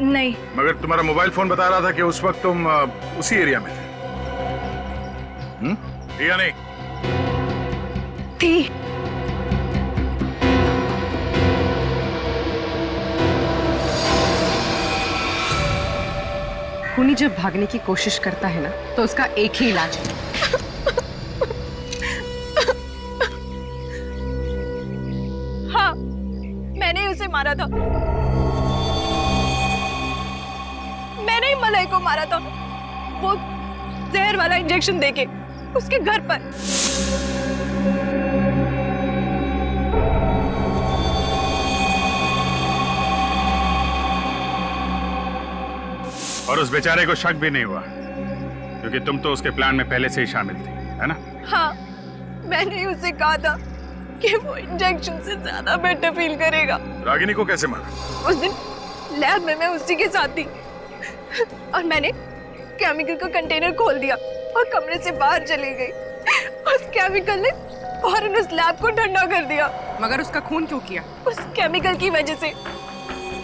नहीं। मगर तुम्हारा मोबाइल फोन बता रहा था कि उस वक्त तुम उसी एरिया में थे। या नहीं? थी। खूनी जब भागने की कोशिश करता है ना, तो उसका एक ही इलाज है। हाँ, मैंने ही उसे मारा था। मैंने ही मलय को मारा था, वो जहर वाला इंजेक्शन देके उसके घर पर। और उस बेचारे को शक भी नहीं हुआ क्योंकि तुम तो उसके प्लान में पहले से ही शामिल थी, है ना? हाँ, मैंने ही उसे कहा था कि वो इंजेक्शन से ज्यादा बेटर फील करेगा। रागिनी को कैसे मारा? उस दिन लैब में मैं उसी के साथ थी और मैंने केमिकल का कंटेनर खोल दिया और कमरे से बाहर चली गई। उस केमिकल ने फौरन उस लैब को ठंडा कर दिया। मगर उसका खून क्यों किया? उस केमिकल की वजह से।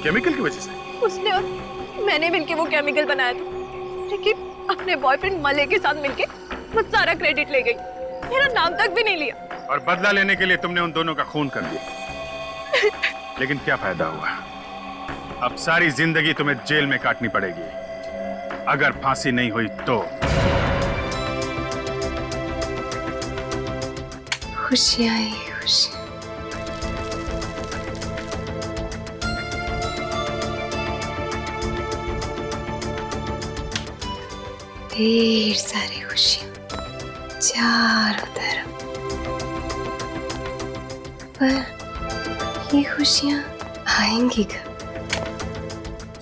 केमिकल की वजह से? उसने और मैंने मिलके वो केमिकल बनाया था, लेकिन अपने बॉयफ्रेंड मलय के साथ मिलके वो सारा क्रेडिट ले गई, मेरा नाम तक भी नहीं लिया। और बदला लेने के लिए तुमने उन दोनों का खून कर दिया। लेकिन क्या फायदा हुआ? अब सारी जिंदगी तुम्हें जेल में काटनी पड़ेगी। अगर फांसी नहीं हुई तो। खुशियां ही खुशियां। ढेर सारी खुशियां चारों तरफ, पर ये खुशियां आएंगी कब,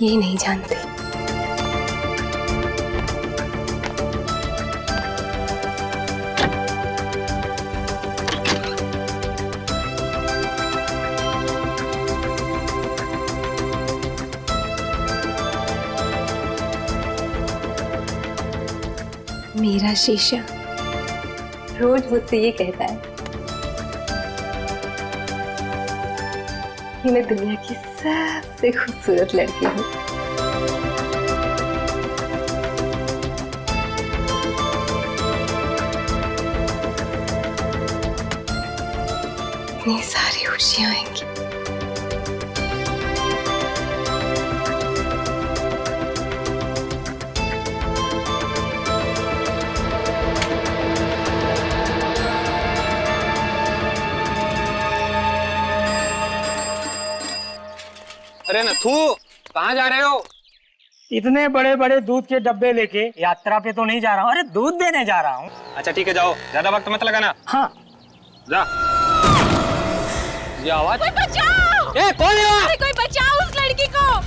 ये नहीं जानती। मेरा शीशा रोज मुझसे ये कहता है कि मैं दुनिया की सबसे खूबसूरत लड़की हूँ। इतनी सारी खुशियां आएंगी। अरे नथु, कहाँ जा रहे हो? इतने बड़े बड़े दूध के डब्बे लेके यात्रा पे तो नहीं जा रहा हूँ, अरे दूध देने जा रहा हूँ। अच्छा ठीक है, जाओ, ज्यादा वक्त मत लगाना। हाँ। जा। ये आवाज? कोई बचाओ! ए, कौन है वहाँ? अरे कोई बचाओ उस लड़की को!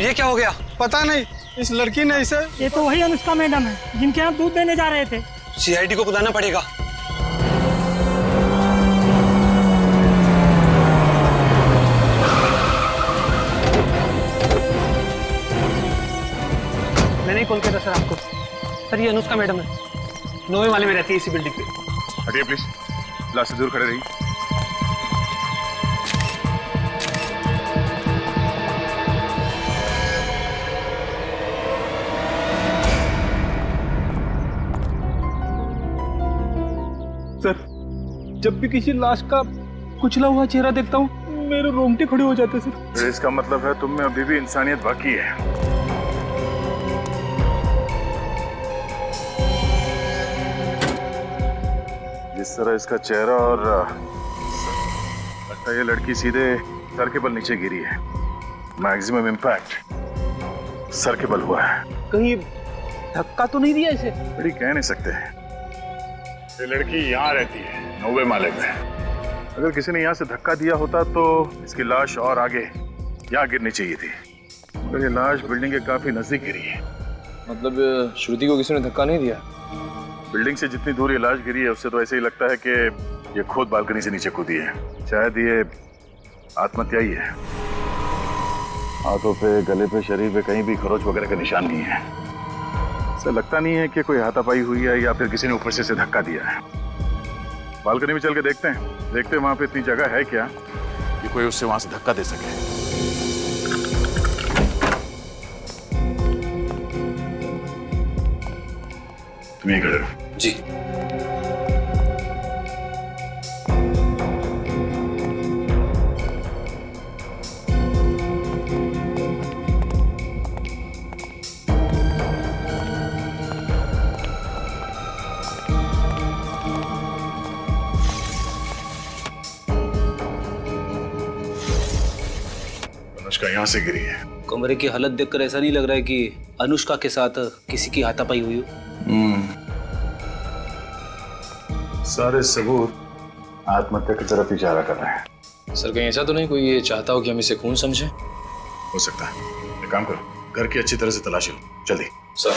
ये क्या हो गया? पता नहीं, इस लड़की ने इसे। ये तो वही अनुष्का मैडम है जिनके यहाँ दूध देने जा रहे थे। सीआईडी को बुलाना पड़ेगा। मैंने ही कॉल किया था सर आपको। सर ये अनुष्का मैडम है, 9वें वाले में रहती है इसी बिल्डिंग पे। हटिए प्लीज, क्लास से दूर खड़े रहिए। सर, जब भी किसी लाश का कुचला हुआ चेहरा देखता हूँ मेरे रोंगटे खड़े हो जाते सर। तो इसका मतलब है तुम में अभी भी इंसानियत बाकी है। जिस तरह इसका चेहरा और लगता है ये लड़की सीधे सर के बल नीचे गिरी है। मैक्सिमम इम्पैक्ट सर के बल हुआ है। कहीं धक्का तो नहीं दिया इसे? बड़ी कह नहीं सकते। ये लड़की यहाँ रहती है 9वें माले पे। अगर किसी ने यहाँ से धक्का दिया होता तो इसकी लाश और आगे यहाँ गिरनी चाहिए थी, मगर ये लाश बिल्डिंग के काफी नजदीक गिरी है। मतलब श्रुति को किसी ने धक्का नहीं दिया? बिल्डिंग से जितनी दूर ये लाश गिरी है उससे तो ऐसे ही लगता है कि ये खुद बालकनी से नीचे कूदी है। शायद ये आत्महत्या ही है। हाथों पे, गले पे, शरीर पे कहीं भी खरोच वगैरह का निशान नहीं है। ऐसा लगता नहीं है कि कोई हाथापाई हुई है या फिर किसी ने ऊपर से इसे धक्का दिया है। बालकनी में चल के देखते हैं वहां पे इतनी जगह है क्या कि कोई उससे वहां से धक्का दे सके। तुम ये खड़े रहो। जी। अनुष्का यहाँ से गिरी है। कमरे की हालत देखकर ऐसा नहीं लग रहा है कि अनुष्का के साथ किसी की हाथापाई हुई हो। सारे सबूत आत्महत्या की तरफ इशारा कर रहे हैं। सर कहीं ऐसा तो नहीं कोई ये चाहता हो कि हम इसे खून समझे? हो सकता है। एक काम करो, घर की अच्छी तरह से तलाशी लो। जल्दी। सर।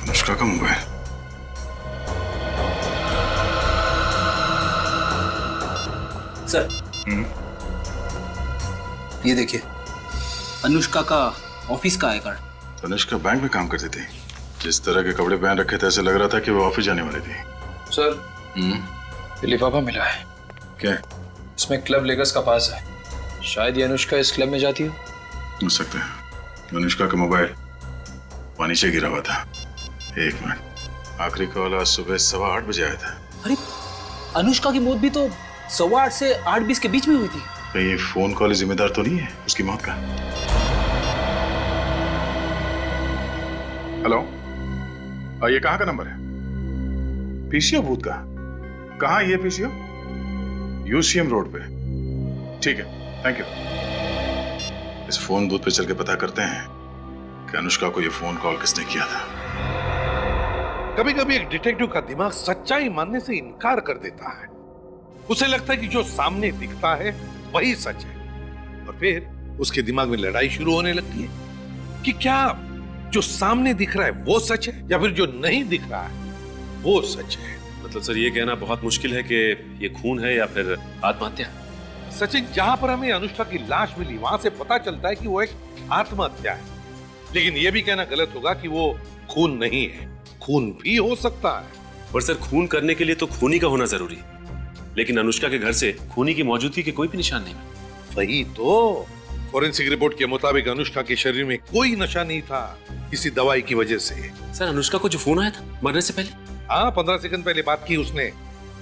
अनुष्का का मोबाइल। सर ये देखिए, अनुष्का का ऑफिस का आई कार्ड। अनुष्का बैंक में काम करती थी। जिस तरह के कपड़े पहन रखे थे ऐसे लग रहा था कि वो ऑफिस जाने वाली थी। सर लिफाफा मिला है। क्या? इसमें क्लब लेगर्स का पास है। शायद ये अनुष्का इस क्लब में जाती हो सकता है। अनुष्का का मोबाइल पानी से गिरा हुआ था। एक मिनट, आखिरी कॉल आज सुबह 8:15 बजे आया था। अरे अनुष्का की मौत भी तो 8:15 से 8:20 के बीच में हुई थी। ये फोन कॉल जिम्मेदार तो नहीं है उसकी मौत का? हेलो, ये कहाँ का नंबर है? पीसीओ बूथ का? कहाँ ये पीसीओ? यूसीएम रोड पे। ठीक है, थैंक यू। इस फोन बूथ पे चल के पता करते हैं कि अनुष्का को ये फोन कॉल किसने किया था। कभी कभी एक डिटेक्टिव का दिमाग सच्चाई मानने से इनकार कर देता है। उसे लगता है कि जो सामने दिखता है वही सच है, और फिर उसके दिमाग में लड़ाई शुरू होने लगती है कि क्या जो सामने दिख रहा है वो सच है या फिर जो नहीं दिख रहा है वो सच है। मतलब सर ये कहना बहुत मुश्किल है कि ये खून है या फिर आत्महत्या। सचिन, जहां पर हमें अनुष्का की लाश मिली वहां से पता चलता है कि वो एक आत्महत्या है, लेकिन यह भी कहना गलत होगा कि वो खून नहीं है। खून भी हो सकता है। पर सर खून करने के लिए तो खूनी का होना जरूरी, लेकिन अनुष्का के घर से खूनी की मौजूदगी के कोई भी निशान नहीं। वही तो, फॉरेंसिक रिपोर्ट के मुताबिक अनुष्का के शरीर में कोई नशा नहीं था किसी दवाई की वजह से। सर अनुष्का को जो फोन आया था मरने से पहले? हाँ, 15 सेकंड पहले बात की उसने।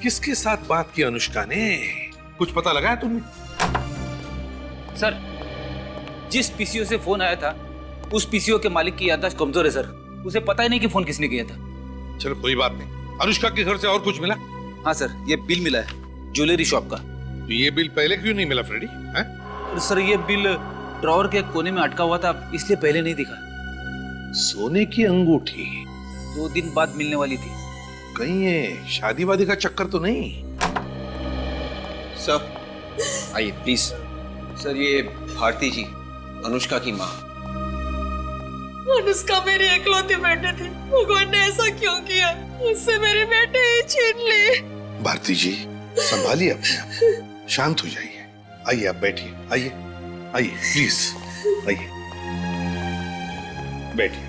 किसके साथ बात की अनुष्का ने? कुछ पता लगा है तुमने? सर जिस पीसीओ से फोन आया था उस पीसीओ के मालिक की याददाश्त कमजोर है सर। उसे पता ही नहीं कि फोन किसने किया था। चलो कोई बात नहीं। अनुष्का के घर से और कुछ मिला? हाँ सर, ये बिल मिला है ज्वेलरी शॉप का। तो ये बिल पहले क्यों नहीं मिला फ्रेडी? सर ये बिल ड्रॉअर के कोने में अटका हुआ था, इसलिए पहले नहीं दिखा। सोने की अंगूठी 2 दिन बाद मिलने वाली थी। कहीं ये शादी वादी का चक्कर तो नहीं? सर आइए प्लीज। सर ये भारती जी, अनुष्का की माँ। अनुष्का मेरी इकलौती बेटे थी, भगवान ने ऐसा क्यों किया? उससे मेरे बेटे ही छीन लिए। भारती जी संभालिए अपने आप, शांत हो जाइए। आइए आप बैठिए। आइए आइए प्लीज, आइए बैठिए।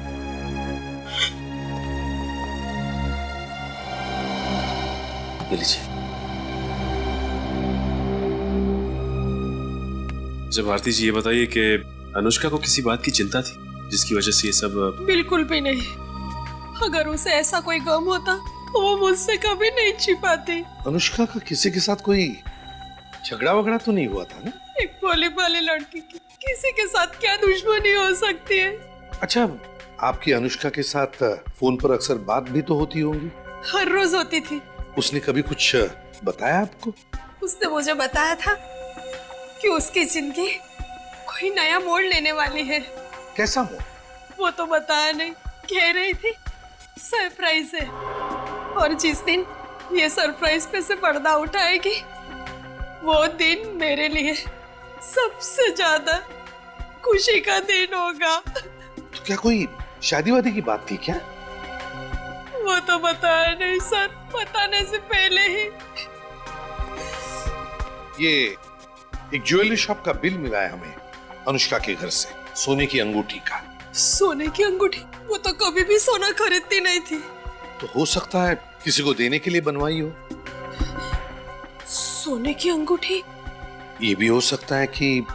लीजिए। जब भारती जी ये बताइए कि अनुष्का को किसी बात की चिंता थी जिसकी वजह से ये सब? बिल्कुल भी नहीं। अगर उसे ऐसा कोई गम होता तो वो मुझसे कभी नहीं छिपाती। अनुष्का का किसी के साथ कोई झगड़ा वगड़ा तो नहीं हुआ था ना? एक भोली भाली लड़की की किसी के साथ क्या दुश्मनी हो सकती है? अच्छा, आपकी अनुष्का के साथ फोन पर अक्सर बात भी तो होती होंगी? हर रोज होती थी। उसने कभी कुछ बताया आपको? उसने मुझे बताया था कि उसकी जिंदगी कोई नया मोड़ लेने वाली है। कैसा मोड़? वो तो बताया नहीं, कह रही थी सरप्राइज है। और जिस दिन ये सरप्राइज पे से पर्दा उठाएगी वो दिन मेरे लिए सबसे ज्यादा खुशी का दिन होगा। तो क्या कोई शादी वादी की बात थी क्या? वो तो बताया नहीं सर, बताने से पहले ही। ये एक ज्वेलरी शॉप का बिल मिला है हमें अनुष्का के घर से, सोने की अंगूठी का। सोने की अंगूठी? वो तो कभी भी सोना खरीदती नहीं थी। तो हो सकता है किसी को देने के लिए बनवाई हो। सोने की अंगूठी? ये भी हो सकता है कि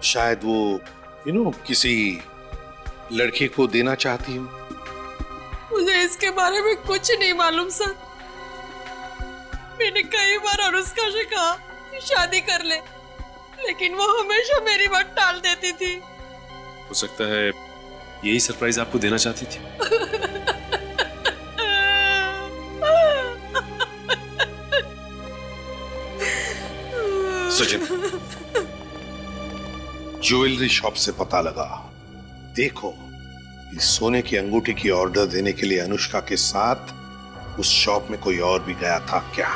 शायद वो किसी लड़के को देना चाहती हो। मुझे इसके बारे में कुछ नहीं मालूम सर। मैंने कई बार अनुष्का से कहा कि शादी कर ले, लेकिन वो हमेशा मेरी बात टाल देती थी। हो सकता है यही सरप्राइज आपको देना चाहती थी। सचिन, ज्वेलरी शॉप से पता लगा। देखो, इस सोने की अंगूठी की ऑर्डर देने के लिए अनुष्का के साथ उस शॉप में कोई और भी गया था क्या?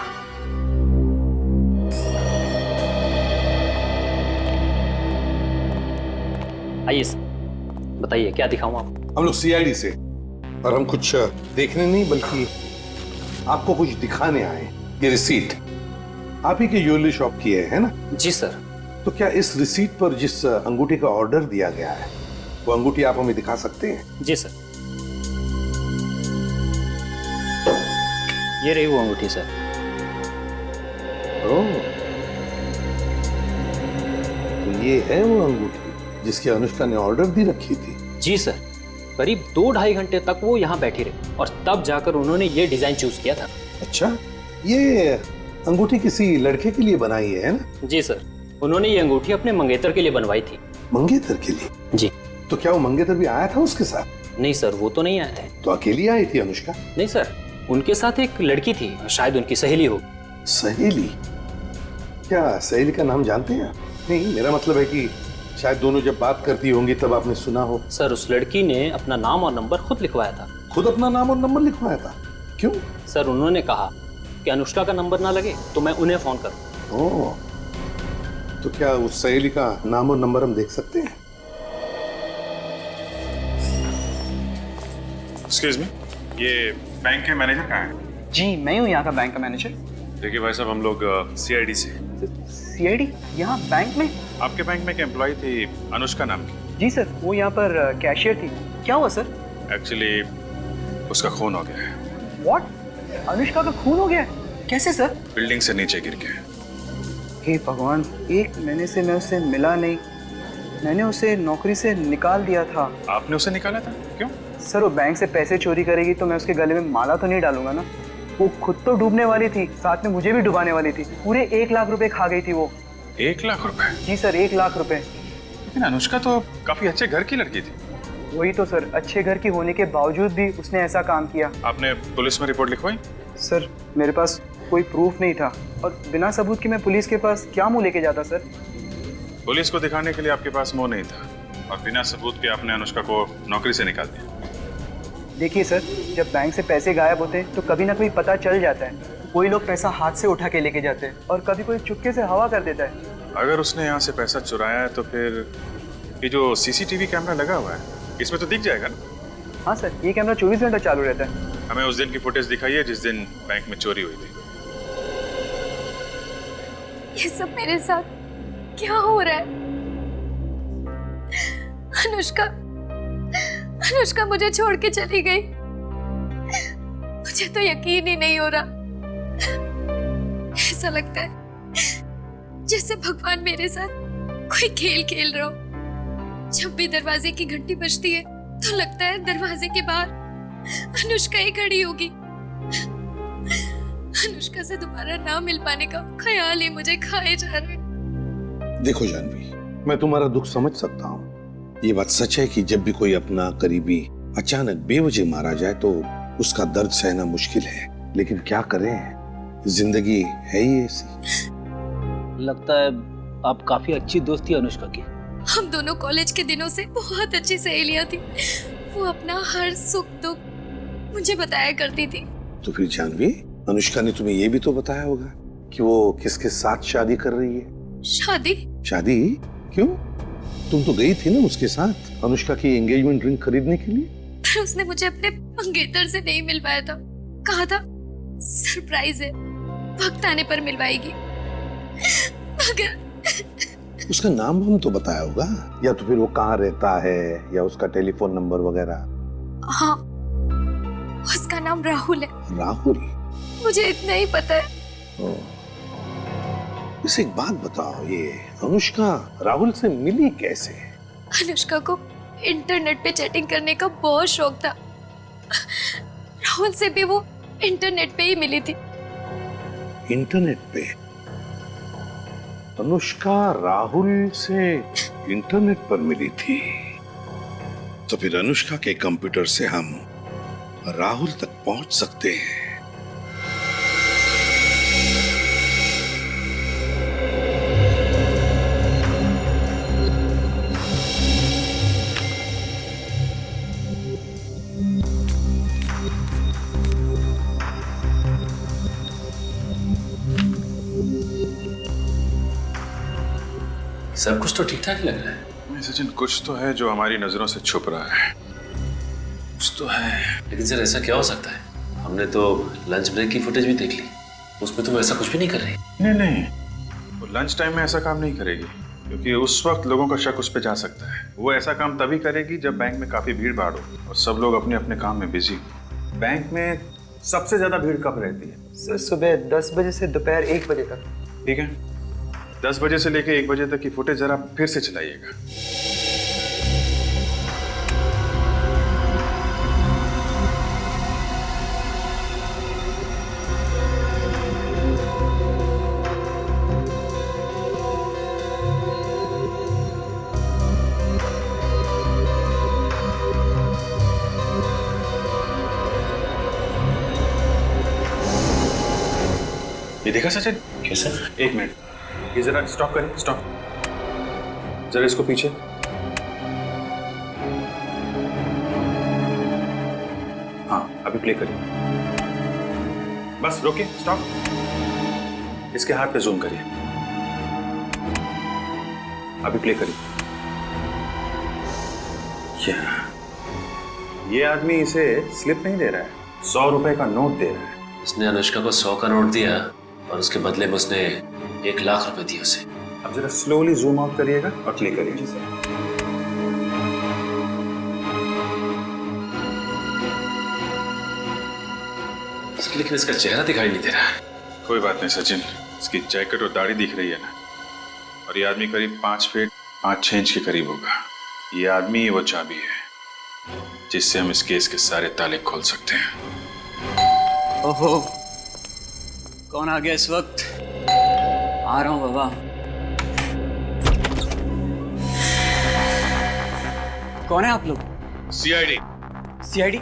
आइए सर, बताइए क्या दिखाऊं आपको? हम लोग सीआईडी से, और हम कुछ देखने नहीं बल्कि आपको कुछ दिखाने आए। ये रिसीट आप ही की ज्वेलरी शॉप की है ना? जी सर। तो क्या इस रिसीट पर जिस अंगूठी का ऑर्डर दिया गया है वो अंगूठी आप हमें दिखा सकते हैं? जी सर। ये रही वो अंगूठी सर। ओह, तो ये है वो अंगूठी जिसकी अनुष्का ने ऑर्डर दी रखी थी? जी सर। करीब 2-2.5 घंटे तक वो यहाँ बैठी रही और तब जाकर उन्होंने ये डिजाइन चूज किया था। अच्छा, ये अंगूठी किसी लड़के के लिए बनाई है ना? जी सर, उन्होंने ये अंगूठी अपने मंगेतर के लिए बनवाई थी। मंगेतर के लिए? जी। तो क्या वो मंगेतर भी आया था उसके साथ? नहीं सर, वो तो नहीं आया है। तो अकेली आई थी अनुष्का? नहीं सर, उनके साथ एक लड़की थी, शायद उनकी सहेली हो। सहेली? क्या सहेली का नाम जानते हैं? नहीं, मेरा मतलब है कि शायद दोनों जब बात करती होंगी तब आपने सुना हो। सर, उस लड़की ने अपना नाम और नंबर खुद लिखवाया था। खुद अपना नाम और नंबर लिखवाया था? क्यों? सर, उन्होंने कहा कि अनुष्का का नंबर ना लगे तो मैं उन्हें फोन करूं। ओह, तो क्या उस सहेली का नाम और नंबर हम देख सकते हैं? एक्सक्यूज मी, ये बैंक के मैनेजर कहाँ है? जी, मैं हूँ यहाँ का बैंक का मैनेजर। देखिए भाई साहब, हम लोग सीआईडी से। सीआईडी? यहाँ बैंक में? आपके बैंक में एक एम्प्लॉय थी अनुष्का नाम की। जी सर, वो यहाँ पर कैशियर थी। क्या हुआ सर? एक्चुअली उसका खून हो गया है। व्हाट? अनुष्का का खून हो गया? कैसे सर? बिल्डिंग से नीचे गिर के। हे भगवान, 1 महीने से मैं उससे मिला नहीं। मैंने उसे नौकरी से निकाल दिया था। आपने उसे निकाला था? क्यों? सर, वो बैंक से पैसे चोरी करेगी तो मैं उसके गले में माला तो नहीं डालूंगा ना। वो खुद तो डूबने वाली थी, साथ में मुझे भी डुबाने वाली थी। पूरे 1 लाख रुपए खा गई थी वो। 1 लाख रुपए? जी सर, 1 लाख रुपए। लेकिन अनुष्का तो काफी अच्छे घर की लड़की थी। वही तो सर, अच्छे घर की होने के बावजूद भी उसने ऐसा काम किया। आपने पुलिस में रिपोर्ट लिखवाई? सर, मेरे पास कोई प्रूफ नहीं था और बिना सबूत के मैं पुलिस के पास क्या मुंह लेके जाता सर? पुलिस को दिखाने के लिए आपके पास मुंह नहीं था और बिना सबूत के आपने अनुष्का को नौकरी से निकाल दिया। देखिए सर, जब बैंक से पैसे गायब होते हैं तो कभी ना कभी पता चल जाता है। कोई लोग पैसा हाथ से उठा के लेके जाते हैं और कभी कोई चुपके से हवा कर देता है। अगर उसने यहाँ से पैसा चुराया है तो फिर ये जो सीसीटीवी कैमरा लगा हुआ है इसमें तो दिख जाएगा ना? हाँ सर, ये कैमरा 24 घंटा चालू रहता है। हमें उस दिन की फुटेज दिखाइए जिस दिन बैंक में चोरी हुई थी। ये सब मेरे साथ क्या हो रहा है? अनुष्का मुझे छोड़ के चली गई। मुझे तो यकीन ही नहीं हो रहा। ऐसा लगता है जैसे भगवान मेरे साथ कोई खेल खेल रहा हो। जब भी दरवाजे की घंटी बजती है तो लगता है दरवाजे के बाहर अनुष्का ही खड़ी होगी। अनुष्का से दोबारा ना मिल पाने का ख्याल ही मुझे खाए जा रहा है। देखो जानवी, मैं तुम्हारा दुख समझ सकता हूँ। ये बात सच है कि जब भी कोई अपना करीबी अचानक बेवजह मारा जाए तो उसका दर्द सहना मुश्किल है, लेकिन क्या करें, जिंदगी है ही ऐसी। लगता है आप काफी अच्छी दोस्त थी अनुष्का की। हम दोनों कॉलेज के दिनों से बहुत अच्छी सहेलियां थी। वो अपना हर सुख दुख मुझे बताया करती थी। तो फिर जानवी, अनुष्का ने तुम्हें ये भी तो बताया होगा कि वो किसके साथ शादी कर रही है। शादी? शादी क्यों? तुम तो गई थी ना उसके साथ अनुष्का की एंगेजमेंट रिंग खरीदने के लिए। पर उसने मुझे अपने मंगेतर से नहीं मिलवाया था। कहा था सरप्राइज है, वक्त आने पर मिलवाएगी। मगर उसका नाम हम तो बताया होगा, या तो फिर वो कहाँ रहता है या उसका टेलीफोन नंबर वगैरह। हाँ, उसका नाम राहुल है। राहुल? मुझे इतना ही पता है। इसे एक बात बताओ, ये अनुष्का राहुल से मिली कैसे? अनुष्का को इंटरनेट पे चैटिंग करने का बहुत शौक था। राहुल से भी वो इंटरनेट पे ही मिली थी। इंटरनेट पे? अनुष्का राहुल से इंटरनेट पर मिली थी? तो फिर अनुष्का के कंप्यूटर से हम राहुल तक पहुंच सकते हैं। सब कुछ तो ठीक ठाक लग रहा है। नहीं सचिन, कुछ तो है जो हमारी नजरों से छुप रहा है। कुछ तो है। लेकिन सर ऐसा क्या हो सकता है? हमने तो लंच ब्रेक की फुटेज भी देख ली, उसमें तो वो ऐसा कुछ भी नहीं कर रही। नहीं, वो लंच टाइम में ऐसा काम नहीं करेगी, क्योंकि उस वक्त लोगों का शक उस पर जा सकता है। वो ऐसा काम तभी करेगी जब बैंक में काफी भीड़ भाड़ हो और सब लोग अपने अपने काम में बिजी हो। बैंक में सबसे ज्यादा भीड़ कब रहती है? सर सुबह 10 बजे से दोपहर 1 बजे तक। ठीक है, 10 बजे से लेकर 1 बजे तक की फुटेज जरा फिर से चलाइएगा। ये देखा सचिन? कैसा? 1 मिनट, ये जरा स्टॉप करें, स्टॉप। जरा इसको पीछे। हाँ, अभी प्ले करिए। बस रोके, स्टॉप। इसके हाथ पे जूम करिए। अभी प्ले करिए। क्या ये आदमी इसे स्लिप नहीं दे रहा है, 100 रुपए का नोट दे रहा है। उसने अनुष्का को 100 का नोट दिया और उसके बदले में उसने 1 लाख रुपए दिए उसे। अब जरा स्लोली जूम आउट करिएगा और क्लिक करिए। लेकिन इसका चेहरा दिखाई नहीं दे रहा है। कोई बात नहीं सचिन, इसकी जैकेट और दाढ़ी दिख रही है ना, और ये आदमी करीब 5 फीट 5 इंच के करीब होगा। ये आदमी ही वो चाबी है जिससे हम इस केस के सारे ताले खोल सकते हैं। ओहो, कौन आ गया इस वक्त? आ रहा हूं बाबा। कौन है आप लोग? सीआईडी। सीआईडी?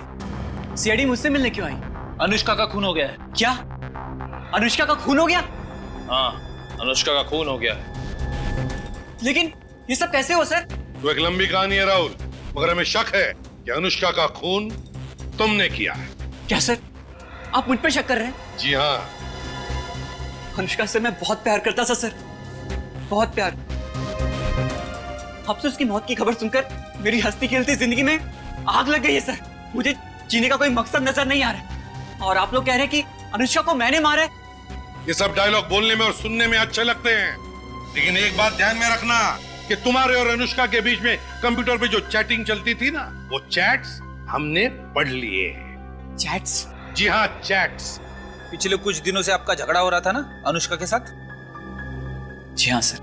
सीआईडी मुझसे मिलने क्यों आई? अनुष्का का खून हो गया है। क्या? अनुष्का का खून हो गया? हाँ, अनुष्का का खून हो गया। लेकिन ये सब कैसे हो सर? तो एक लंबी कहानी है राहुल, मगर हमें शक है कि अनुष्का का खून तुमने किया है। क्या सर, आप मुझ पर शक कर रहे हैं? जी हाँ। अनुष्का से मैं बहुत प्यार करता था सर, बहुत प्यार। अब से उसकी मौत की खबर सुनकर मेरी हंसती खेलती जिंदगी में आग लग गई है सर। मुझे जीने का कोई मकसद नजर नहीं आ रहा है। और आप लोग कह रहे हैं कि अनुष्का को मैंने मारा है। ये सब डायलॉग बोलने में और सुनने में अच्छे लगते हैं, लेकिन एक बात ध्यान में रखना कि तुम्हारे और अनुष्का के बीच में कंप्यूटर पे जो चैटिंग चलती थी ना, वो चैट्स हमने पढ़ लिए। चैट्स? जी हाँ, चैट्स। पिछले कुछ दिनों से आपका झगड़ा हो रहा था ना अनुष्का के साथ? जी हाँ सर,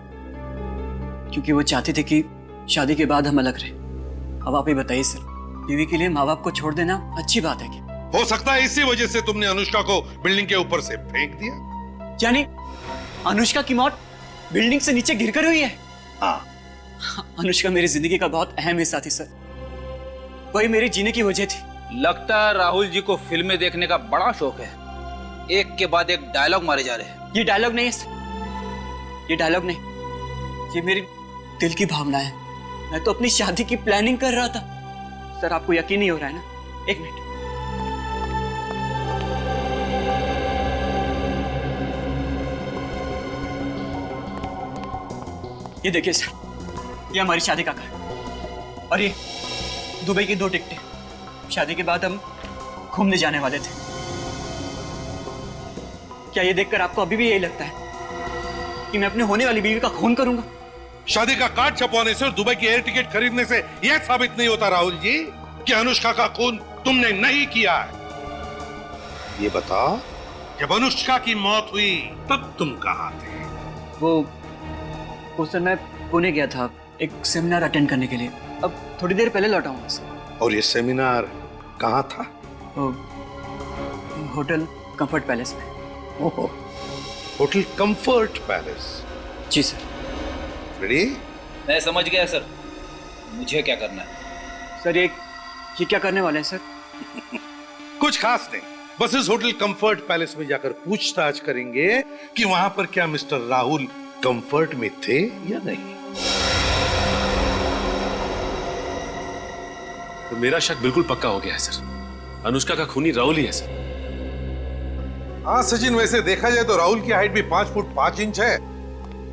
क्योंकि वो चाहती थी कि शादी के बाद हम अलग रहे। अब आप ही बताइए सर, बीवी के लिए माँ बाप को छोड़ देना अच्छी बात है क्या? हो सकता है इसी वजह से तुमने अनुष्का को बिल्डिंग के ऊपर से फेंक दिया। यानी अनुष्का की मौत बिल्डिंग से नीचे गिरकर हुई है? हाँ। अनुष्का मेरी जिंदगी का बहुत अहम हिस्सा थी सर, वही मेरी जीने की वजह थी। लगता है राहुल जी को फिल्में देखने का बड़ा शौक है, एक के बाद एक डायलॉग मारे जा रहे हैं। ये डायलॉग नहीं है सर, ये डायलॉग नहीं, ये मेरी दिल की भावना है। मैं तो अपनी शादी की प्लानिंग कर रहा था। सर आपको यकीन नहीं हो रहा है ना? एक मिनट। ये देखिए सर, ये हमारी शादी का कार्ड और ये दुबई की 2 टिकटें। शादी के बाद हम घूमने जाने वाले थे। क्या ये देखकर आपको अभी भी यही लगता है कि मैं अपने होने वाली बीवी का खून करूंगा? शादी का कार्ड छपवाने से और दुबई की एयर टिकट खरीदने से यह साबित नहीं होता राहुल जी कि अनुष्का का खून तुमने नहीं किया है। ये बताओ, जब अनुष्का की मौत हुई तब तुम कहाँ थे? वो सर मैं पुणे गया था एक सेमिनार अटेंड करने के लिए। अब थोड़ी देर पहले लौटा हूँ सर। और ये सेमिनार कहाँ था? होटल कंफर्ट पैलेस में। ओहो, होटल कंफर्ट पैलेस। जी सर। रेडी? मैं समझ गया सर, मुझे क्या करना है? सर ये क्या करने वाले हैं सर? कुछ खास नहीं, बस इस होटल कंफर्ट पैलेस में जाकर पूछताछ करेंगे कि वहां पर क्या मिस्टर राहुल कंफर्ट में थे या नहीं। तो मेरा शक बिल्कुल पक्का हो गया है सर, अनुष्का का खूनी राहुल ही है सर। हाँ सचिन, वैसे देखा जाए तो राहुल की हाइट भी 5 फुट 5 इंच है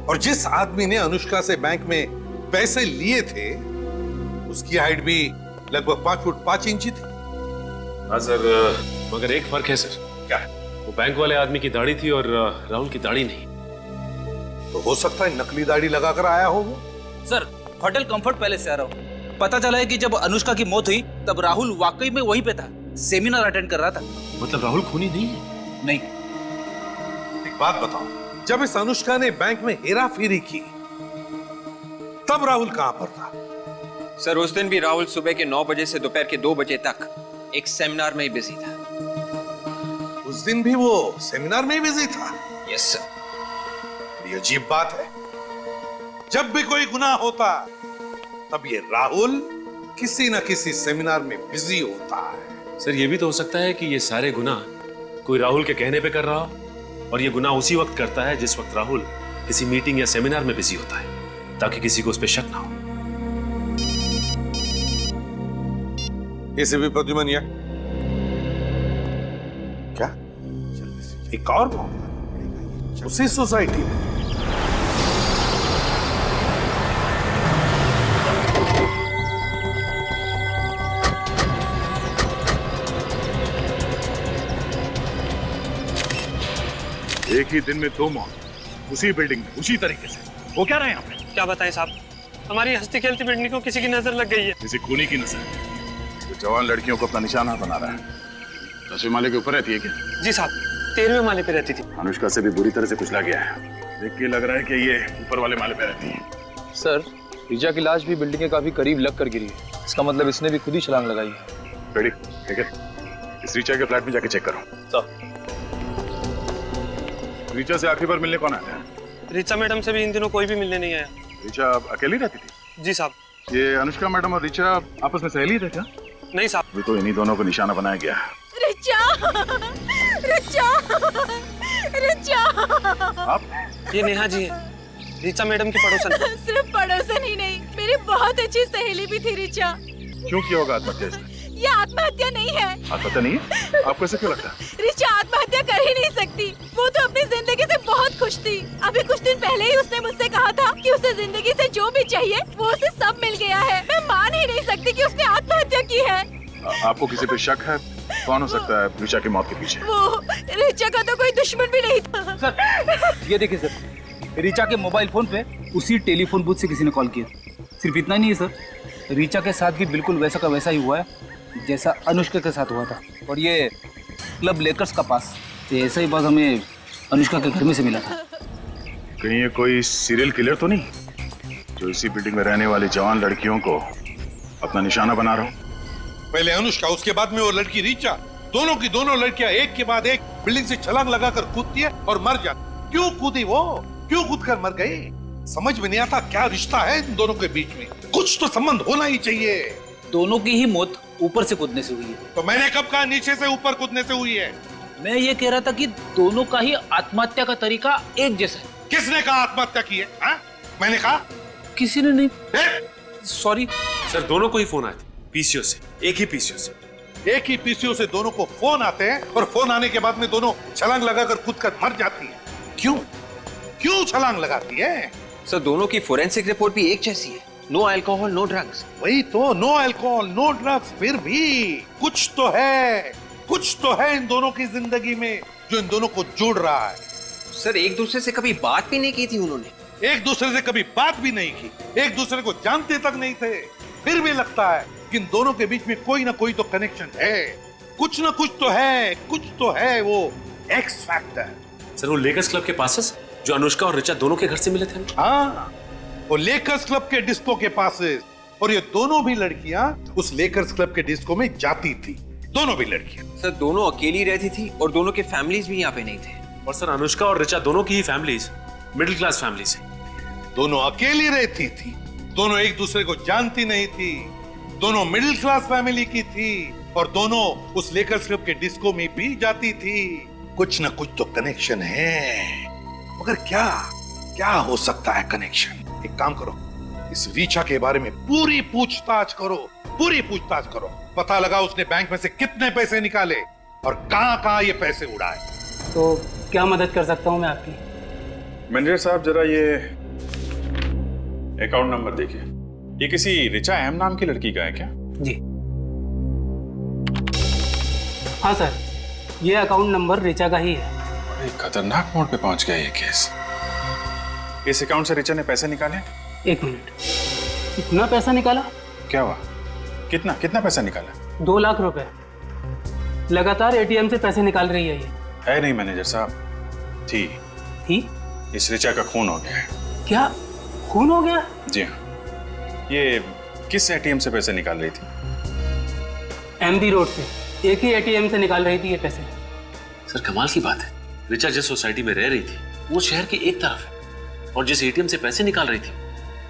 और जिस आदमी ने अनुष्का से बैंक में पैसे लिए थे उसकी हाइट भी लगभग 5 फुट 5 इंच ही थी। हाँ सर, मगर एक फर्क है सर। क्या? वो बैंक वाले आदमी की दाढ़ी थी और राहुल की दाढ़ी नहीं। तो हो सकता है नकली दाढ़ी लगाकर आया हो वो। सर होटल कंफर्ट पैलेस से आ रहा हूँ। पता चला है कि जब अनुष्का की मौत हुई तब राहुल वाकई में वहीं पे था, सेमिनार अटेंड कर रहा था। मतलब राहुल खूनी नहीं है? नहीं। एक बात बताओ, जब इस अनुष्का ने बैंक में हेरा फेरी की तब राहुल कहां पर था? सर उस दिन भी राहुल सुबह के 9 बजे से दोपहर के 2 बजे तक एक सेमिनार में ही बिजी था। उस दिन भी वो सेमिनार में ही बिजी था? Yes sir. ये अजीब बात है, जब भी कोई गुनाह होता तब ये राहुल किसी न किसी सेमिनार में बिजी होता है। सर ये भी तो हो सकता है कि ये सारे गुनाह कोई राहुल के कहने पे कर रहा हो और ये गुनाह उसी वक्त करता है जिस वक्त राहुल किसी मीटिंग या सेमिनार में बिजी होता है, ताकि किसी को उस पर शक ना हो। इसे भी प्रद्युमन क्या एक और मामला उसी सोसाइटी में? एक ही दिन में 2 मौत, उसी बिल्डिंग में, उसी तरीके से। वो क्या रहे यहाँ पे? क्या बताएं साहब, हमारी हंसती खेलती बिल्डिंग को किसी की नजर लग गई है। किसी खूनी की नजर? वो जवान लड़कियों को अपना निशाना बना रहा है। 10वें माले के ऊपर रहती है क्या? जी साहब, 13वें माले पे रहती थी। अनुष्का से भी बुरी तरह से कुचला गया है। देख के लग रहा है कि ये ऊपर वाले माले पे रहती है। सर रिचा की लाश भी बिल्डिंग के काफी करीब लग कर गिरी है, इसका मतलब इसने भी खुद ही छलांग लगाई है। रेडी? ठीक है, इस रिचा के फ्लैट में जाके चेक करो। सर रिचा से आखिरी बार मिलने कौन आया है? रिचा मैडम से भी इन दिनों कोई भी मिलने नहीं आया। रिचा अकेली रहती थी? जी साहब। ये अनुष्का मैडम और रिचा आपस में सहेली थे क्या? नहीं साहब। ये तो इन्हीं दोनों को निशाना बनाया गया है। रिचा, रिचा, रिचा। आप? ये नेहा जी है, रिचा मैडम की पड़ोसन। सिर्फ पड़ोसन ही नहीं, मेरी बहुत अच्छी सहेली भी थी रिचा। क्यों किया होगा आत्महत्या इसने? ये आत्महत्या नहीं है। आत्महत्या नहीं है? आपको ऐसा क्यों लगता है? रिचा आत्महत्या कर ही नहीं सकती, वो तो अपनी जिंदगी से बहुत खुश थी। अभी कुछ दिन पहले ही उसने मुझसे कहा था कि उसे जिंदगी से जो भी चाहिए वो उसे सब मिल गया है। मैं मान ही नहीं सकती कि उसने आत्महत्या की है। आपको किसी पे शक है? कौन हो सकता है रिचा की मौत के पीछे? वो रिचा का तो कोई दुश्मन भी नहीं था। सर ये देखिए सर, रिचा के मोबाइल फोन पे उसी टेलीफोन बूथ से किसी ने कॉल किया। सिर्फ इतना ही नहीं है सर, रिचा के साथ भी बिल्कुल वैसा का वैसा ही हुआ है जैसा अनुष्का के साथ हुआ था। और ये क्लब लेकर्स का पास, ये ऐसा ही बात हमें अनुष्का के घर में से मिला था। कहीं ये कोई सीरियल किलर तो नहीं? जो इसी बिल्डिंग में रहने वाली जवान लड़कियों को अपना निशाना बना रहा हूँ। पहले अनुष्का, उसके बाद में वो लड़की रीचा। दोनों की दोनों लड़कियां एक के बाद एक बिल्डिंग से छलांग लगाकर कूदती है और मर जाती। क्यों कूदी वो? क्यों कूद कर मर गई? समझ में नहीं आता क्या रिश्ता है इन दोनों के बीच में। कुछ तो संबंध होना ही चाहिए। दोनों की ही मौत ऊपर से कूदने से हुई है। तो मैंने कब कहा नीचे से ऊपर कूदने से हुई है? मैं ये कह रहा था कि दोनों का ही आत्महत्या का तरीका एक जैसा है। किसने कहा आत्महत्या की है? मैंने कहा? किसी ने नहीं। सॉरी सर, दोनों को ही फोन आए थे पीसीओ से, एक ही पीसीओ से। एक ही पीसीओ से दोनों को फोन आते हैं और फोन आने के बाद में दोनों छलांग लगाकर कूद कर मर जाती है। क्यों? क्यों छलांग लगाती है? सर, दोनों की फोरेंसिक रिपोर्ट भी एक जैसी है। No alcohol, no drugs. वही तो, नो अल्कोहल, नो ड्रग्स। फिर भी कुछ तो है, कुछ तो है इन दोनों की जिंदगी में जो इन दोनों को जोड़ रहा है। सर, एक दूसरे से कभी बात भी नहीं की थी उन्होंने। एक दूसरे से कभी बात भी नहीं की, एक दूसरे को जानते तक नहीं थे। फिर भी लगता है कि इन दोनों के बीच में कोई ना कोई तो कनेक्शन है। कुछ ना कुछ तो है, कुछ तो है वो एक्स फैक्टर। सर, वो लेकर्स क्लब के पासेस जो अनुष्का और ऋचा दोनों के घर से मिले थे। हाँ, वो लेकर्स क्लब के डिस्को के पासेस। और ये दोनों भी लड़कियां उस लेकर्स क्लब के डिस्को में जाती थी। दोनों भी लड़कियां। सर, दोनों अकेली रहती थी और दोनों के फैमिलीज भी यहाँ पे नहीं थे। और सर, अनुष्का और ऋचा दोनों की ही फैमिलीज मिडिल क्लास फैमिलीज हैं। दोनों अकेली रहती थी, दोनों एक दूसरे को जानती नहीं थी, दोनों मिडिल क्लास फैमिली की थी और दोनों उस लेकर्स क्लब के डिस्को में भी जाती थी। कुछ ना कुछ तो कनेक्शन है, मगर क्या क्या हो सकता है कनेक्शन? एक काम करो, इस रीचा के बारे में पूरी पूछताछ करो, पूरी पूछताछ करो। पता लगा उसने बैंक में से कितने पैसे निकाले और कहां ये पैसे उड़ाए। तो क्या मदद कर सकता हूं मैं आपकी? मैनेजर साहब, जरा ये अकाउंट नंबर देखिए। ये किसी ऋचा एम नाम की लड़की का है क्या? जी हाँ सर, ये अकाउंट नंबर ऋचा का ही है। बड़े खतरनाक मोड़ पे पहुंच गया ये केस। इस अकाउंट से ऋचा ने पैसे निकाले? एक मिनट, कितना पैसा निकाला? क्या हुआ? कितना कितना पैसा निकाला? 2 लाख रुपए। लगातार एटीएम से पैसे निकाल रही है ये। है नहीं मैनेजर साहब, थी इस ऋचा का खून हो गया है। क्या खून हो गया? जी हाँ। ये किस एटीएम से पैसे निकाल रही थी? एमडी रोड से एक ही एटीएम से निकाल रही थी ये पैसे। सर, कमाल की बात है, ऋचा जिस सोसाइटी में रह रही थी वो शहर की एक तरफ है और जिस एटीएम से पैसे निकाल रही थी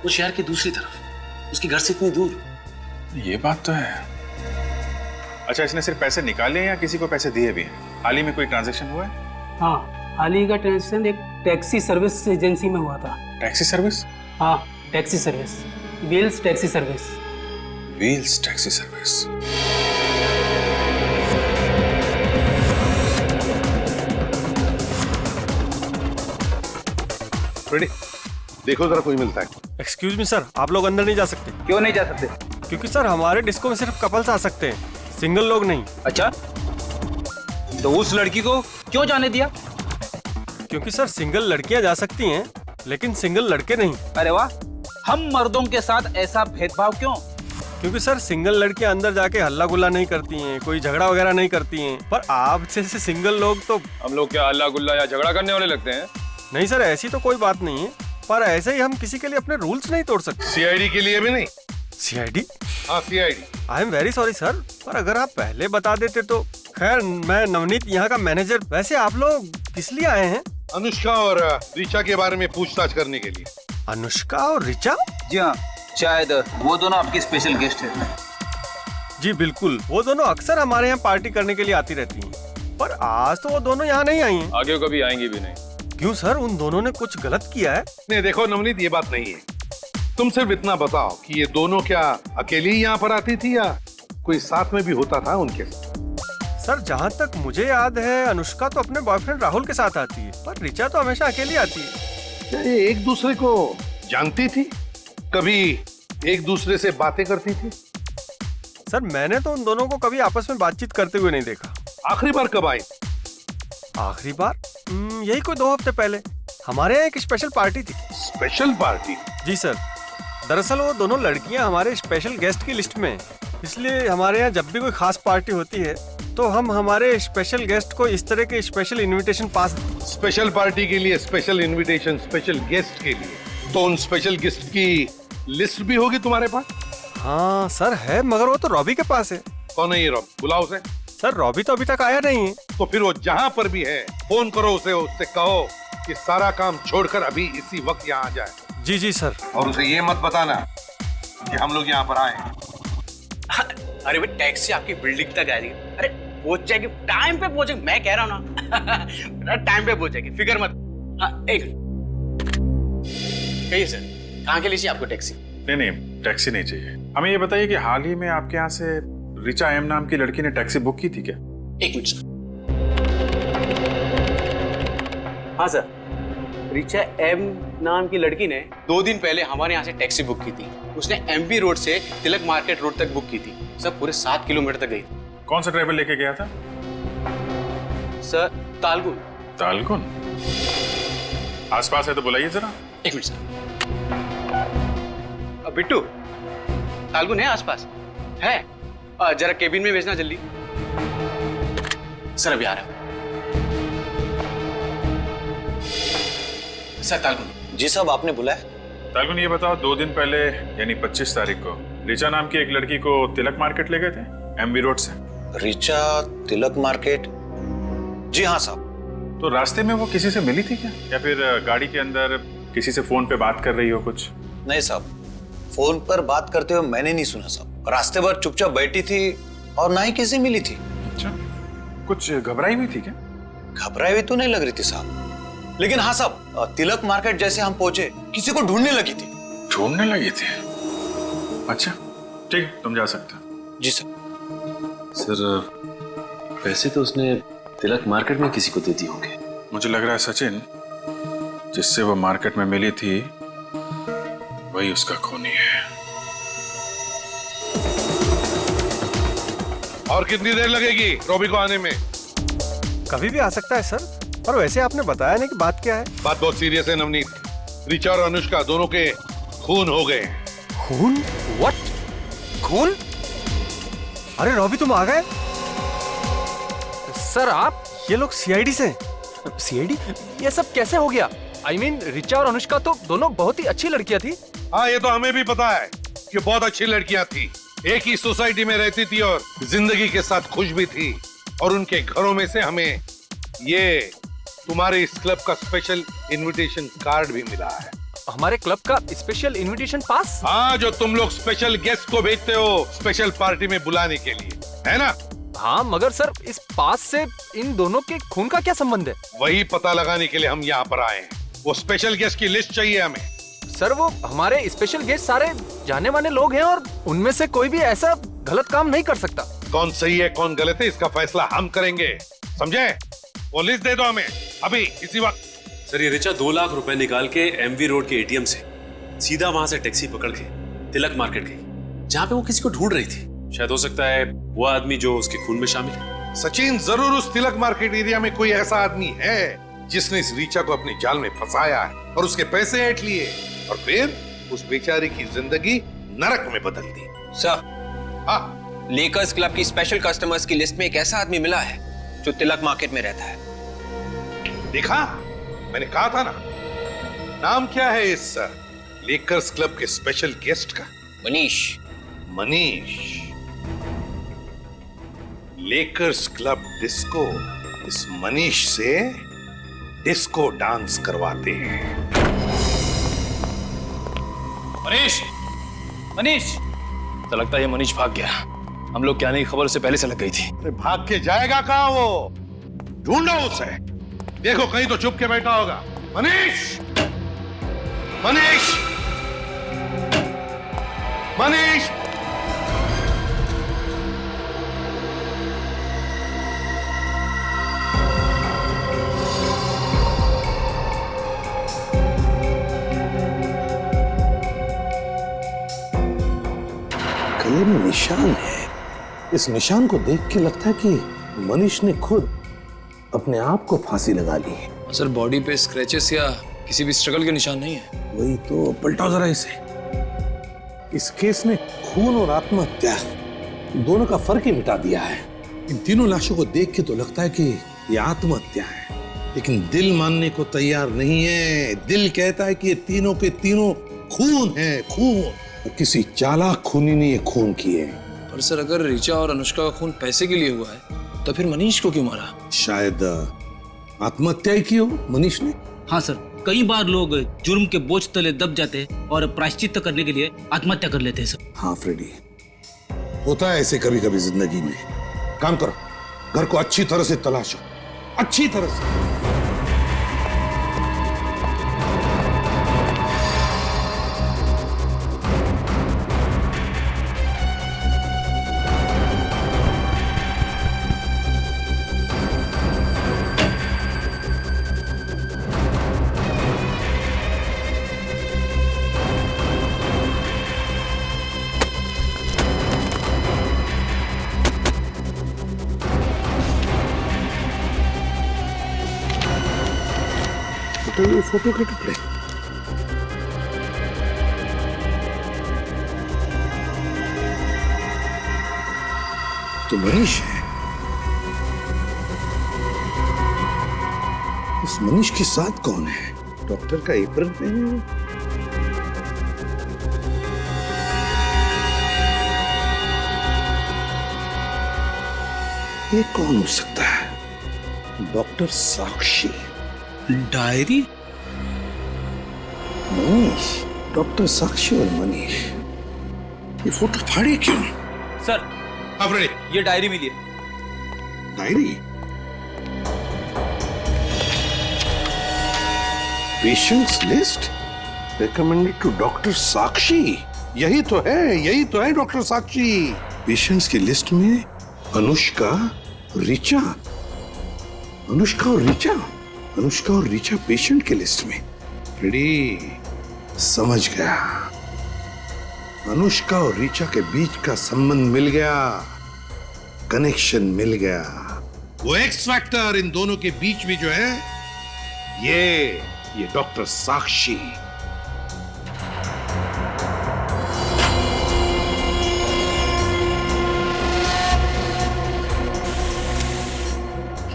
वो शहर की दूसरी तरफ, उसके घर से इतनी दूर। ये बात तो है। अच्छा, इसने सिर्फ पैसे निकाले या किसी को पैसे दिए भी हैं? हाल ही में कोई ट्रांजैक्शन हुआ है? हाँ, हाल ही का ट्रांजैक्शन एक टैक्सी सर्विस एजेंसी में हुआ था। Taxi service? हाँ, taxi service, wheels taxi service. Wheels taxi service. Ready? देखो जरा कोई मिलता है। एक्सक्यूज मी सर, आप लोग अंदर नहीं जा सकते। क्यों नहीं जा सकते? क्योंकि सर हमारे डिस्को में सिर्फ कपल्स आ सकते हैं, सिंगल लोग नहीं। अच्छा, तो उस लड़की को क्यों जाने दिया? क्योंकि सर सिंगल लड़कियां जा सकती हैं लेकिन सिंगल लड़के नहीं। अरे वाह, हम मर्दों के साथ ऐसा भेदभाव क्यों? क्योंकि सर सिंगल लड़कियां अंदर जाके हल्ला गुल्ला नहीं करती हैं, कोई झगड़ा वगैरह नहीं करती हैं। पर आप जैसे सिंगल लोग तो। हम लोग क्या हल्ला गुल्ला या झगड़ा करने वाले लगते हैं? नहीं सर, ऐसी तो कोई बात नहीं है, पर ऐसे ही हम किसी के लिए अपने रूल्स नहीं तोड़ सकते। सीआईडी के लिए भी नहीं? सीआईडी? हाँ, CID. I am very sorry sir, पर अगर आप पहले बता देते तो। खैर, मैं नवनीत यहाँ का मैनेजर। वैसे आप लोग किस लिए आए हैं? अनुष्का और ऋचा के बारे में पूछताछ करने के लिए। अनुष्का और ऋचा? जी हाँ, शायद वो दोनों आपके स्पेशल गेस्ट हैं। जी बिल्कुल, वो दोनों अक्सर हमारे यहाँ पार्टी करने के लिए आती रहती हैं, पर आज तो वो दोनों यहाँ नहीं आई हैं। आगे कभी आएंगी भी नहीं। क्यों सर, उन दोनों ने कुछ गलत किया है? नहीं देखो नवनीत, ये बात नहीं है। तुम सिर्फ इतना बताओ कि ये दोनों क्या अकेली ही यहाँ पर आती थी या कोई साथ में भी होता था उनके साथ? सर, जहाँ तक मुझे याद है अनुष्का तो अपने बॉयफ्रेंड राहुल के साथ आती है, पर ऋचा तो हमेशा अकेली आती है। क्या ये एक दूसरे को जानती थी? कभी एक दूसरे से बातें करती थी? सर, मैंने तो उन दोनों को कभी आपस में बातचीत करते हुए नहीं देखा। आखिरी बार कब आई? आखिरी बार यही कोई 2 हफ्ते पहले हमारे यहाँ एक स्पेशल पार्टी थी। Special party? जी सर, दरअसल वो दोनों लड़कियां हमारे स्पेशल गेस्ट की लिस्ट में, इसलिए हमारे यहाँ जब भी कोई खास पार्टी होती है तो हम हमारे स्पेशल गेस्ट को इस तरह के स्पेशल इनविटेशन पास। स्पेशल पार्टी के लिए स्पेशल इनविटेशन स्पेशल गेस्ट के लिए, तो उन स्पेशल गेस्ट की लिस्ट भी होगी तुम्हारे पास? हाँ सर है, मगर वो तो रॉबी के पास है। कौन है ये रॉबी? बुलाओ उसे। सर रॉबी तो अभी तक आया नहीं है। तो फिर वो जहां पर भी है फोन करो उसे, उससे कहो कि सारा काम छोड़कर अभी इसी वक्त यहाँ आ जाए। जी जी सर। और उसे ये मत बताना कि हम लोग यहाँ पर आए हैं। अरे भाई टैक्सी आपकी बिल्डिंग तक आ रही है। अरे पहुंच जाएगी, टाइम पे पहुंचेगी, मैं कह रहा हूँ ना। टाइम पे पहुंचेगी, फिक्र मत। हाँ, एक कहिए सर, कहाँ के लिए चाहिए आपको टैक्सी? नहीं टैक्सी नहीं चाहिए हमें। ये बताइए कि हाल ही में आपके यहाँ से रिचा एम नाम की लड़की ने टैक्सी बुक की थी क्या? एक मिनट सर। हाँ सर, रिचा एम नाम की लड़की ने 2 दिन पहले हमारे यहाँ से टैक्सी बुक की थी। उसने एमपी रोड से तिलक मार्केट रोड तक बुक की थी। सर पूरे 7 किलोमीटर तक गई थी। कौन सा ड्राइवर लेके गया था? सर तालगुन। तालगुन? आसपास है तो बुलाइए जरा। एक मिनट सर। बिट्टू, तालगुन है आसपास? है? जरा केबिन में भेजना जल्दी। सर अभी आ रहा हूं। सर तालगुन। जी साहब, आपने बुलाया? तालगुन ये बताओ, 2 दिन पहले यानी 25 तारीख को रिचा नाम की एक लड़की को तिलक मार्केट ले गए थे एमवी रोड से? रिचा तिलक मार्केट? जी हाँ साहब। तो रास्ते में वो किसी से मिली थी क्या, या फिर गाड़ी के अंदर किसी से फोन पे बात कर रही हो कुछ? नहीं साहब, फोन पर बात करते हुए मैंने नहीं सुना साहब। रास्ते पर चुपचाप बैठी थी और ना ही किसी मिली थी। अच्छा, कुछ घबराई हुई थी क्या? घबराई हुई तो नहीं लग रही थी साहब, लेकिन हाँ साहब, तिलक मार्केट जैसे हम पहुंचे किसी को ढूंढने लगी थी। ढूंढने लगी थी? अच्छा ठीक है, तुम जा सकते हो। जी सर। सर पैसे तो उसने तिलक मार्केट में किसी को दे दिए होंगे। मुझे लग रहा है सचिन, जिससे वो मार्केट में मिली थी वही उसका खूनी है। और कितनी देर लगेगी रॉबी को आने में? कभी भी आ सकता है सर। और वैसे आपने बताया नहीं कि बात क्या है? बात बहुत सीरियस है नवनीत। रिचा और अनुष्का दोनों के खून हो गए। खून? व्हाट? खून? अरे रॉबी तुम आ गए? सर आप, ये लोग सीआईडी से? सीआईडी? ये सब कैसे हो गया? I mean, रिचा और अनुष्का तो दोनों बहुत ही अच्छी लड़कियां थी। हाँ ये तो हमें भी पता है कि बहुत अच्छी लड़कियां थी, एक ही सोसाइटी में रहती थी और जिंदगी के साथ खुश भी थी। और उनके घरों में से हमें ये तुम्हारे इस क्लब का स्पेशल इनविटेशन कार्ड भी मिला है। हमारे क्लब का स्पेशल इनविटेशन पास? हाँ, जो तुम लोग स्पेशल गेस्ट को भेजते हो स्पेशल पार्टी में बुलाने के लिए, है ना? हाँ मगर सर, इस पास से इन दोनों के खून का क्या संबंध है? वही पता लगाने के लिए हम यहाँ पर आए हैं। वो स्पेशल गेस्ट की लिस्ट चाहिए हमें। सर वो हमारे स्पेशल गेस्ट सारे जाने माने लोग हैं और उनमें से कोई भी ऐसा गलत काम नहीं कर सकता। कौन सही है कौन गलत है इसका फैसला हम करेंगे, समझे? वो लिस्ट दे दो हमें अभी इसी वक्त। सर ये रिचा 2 लाख रुपए निकाल के एमवी रोड के एटीएम से सीधा वहां से टैक्सी पकड़ के तिलक मार्केट गई, जहां पे वो किसी को ढूंढ रही थी। शायद हो सकता है वो आदमी जो उसके खून में शामिल है। सचिन, जरूर उस तिलक मार्केट एरिया में कोई ऐसा आदमी है जिसने इस रिचा को अपने जाल में फंसाया है और उसके पैसे ऐंठ लिए और फिर उस बेचारी की जिंदगी नरक में बदल दी। सर, हाँ, लेकर्स क्लब की स्पेशल कस्टमर्स की लिस्ट में एक ऐसा आदमी मिला है जो तिलक मार्केट में रहता है। देखा, मैंने कहा था ना। नाम क्या है इस लेकर्स क्लब के स्पेशल गेस्ट का? Manish. Manish. Lakers club disco इस मनीष से डिस्को डांस करवाते हैं। मनीष, मनीष, तो लगता है ये मनीष भाग गया। हम लोग के आने की खबर से पहले से लग गई थी। अरे भाग के जाएगा कहां वो? ढूंढो उसे। देखो कहीं तो चुप के बैठा होगा। मनीष, मनीष, मनीष। गले में निशान है। इस निशान को देख के लगता है कि मनीष ने खुद अपने आप को फांसी लगा ली है। सर बॉडी पे स्क्रैचेस या किसी भी स्ट्रगल के निशान नहीं है। वही तो, पलटाओ जरा इसे। इस केस में खून और आत्महत्या दोनों का फर्क ही मिटा दिया है। इन तीनों लाशों को देख के तो लगता है कि ये आत्महत्या है, लेकिन दिल मानने को तैयार नहीं है। दिल कहता है कि ये तीनों के तीनों खून है खून। किसी चालाक खूनी ने ये खून किए। पर सर अगर ऋचा और अनुष्का का खून पैसे के लिए हुआ है तो फिर मनीष को क्यों मारा? शायद आत्महत्या ही की हो मनीष ने। हाँ सर, कई बार लोग जुर्म के बोझ तले दब जाते और प्रायश्चित करने के लिए आत्महत्या कर लेते हैं सर। हाँ फ्रेडी, होता है ऐसे कभी कभी जिंदगी में। काम करो, घर को अच्छी तरह से तलाशो, अच्छी तरह से। फोटो के टुकड़े। तो मनीष है। इस मनीष के साथ कौन है? डॉक्टर का एप्रन पहने हुए। ये कौन हो सकता है? डॉक्टर साक्षी। डायरी? मनीष, डॉक्टर साक्षी और मनीष, ये फोटो फाड़े क्यों? सर, ये डायरी मिली है। Diary? Patients list recommended to doctor Sakshi. यही तो है डॉक्टर साक्षी। पेशेंट्स की लिस्ट में अनुष्का, ऋचा, अनुष्का और ऋचा पेशेंट के लिस्ट में। रेडी, समझ गया। अनुष्का और ऋचा के बीच का संबंध मिल गया, कनेक्शन मिल गया। वो एक्स फैक्टर इन दोनों के बीच में जो है, ये डॉक्टर साक्षी।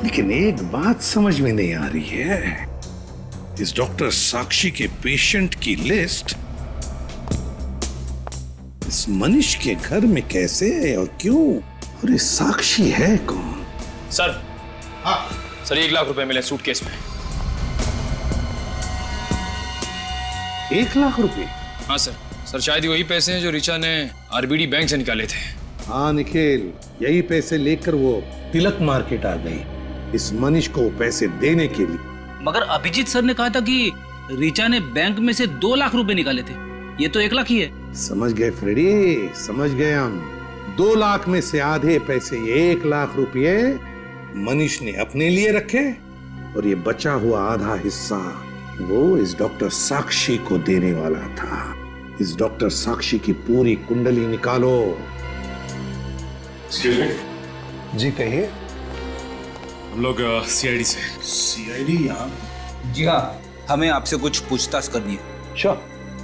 लेकिन एक बात समझ में नहीं आ रही है, इस डॉक्टर साक्षी के पेशेंट की लिस्ट इस मनीष के घर में कैसे है और क्यों? और ये साक्षी है कौन? सर, हाँ सर, 1 लाख रुपए मिले सूटकेस में। 1 लाख रुपए? हाँ सर, शायद वही पैसे हैं जो ऋचा ने आरबीडी बैंक से निकाले थे। हाँ निखिल, यही पैसे लेकर वो तिलक मार्केट आ गई इस मनीष को पैसे देने के लिए। मगर अभिजीत सर ने कहा था कि ऋचा ने बैंक में से 2 लाख रुपए निकाले थे। ये तो 1 लाख ही है। समझ गए फ्रेडी, समझ गए हम। 2 लाख में से आधे पैसे, 1 लाख रुपए मनीष ने अपने लिए रखे और ये बचा हुआ आधा हिस्सा वो इस डॉक्टर साक्षी को देने वाला था। इस डॉक्टर साक्षी की पूरी कुंडली निकालो। जी कहिए। हम लोग सीआईडी से। सीआईडी यहाँ? जी हाँ, हमें आपसे कुछ पूछताछ करनी है। श्योर।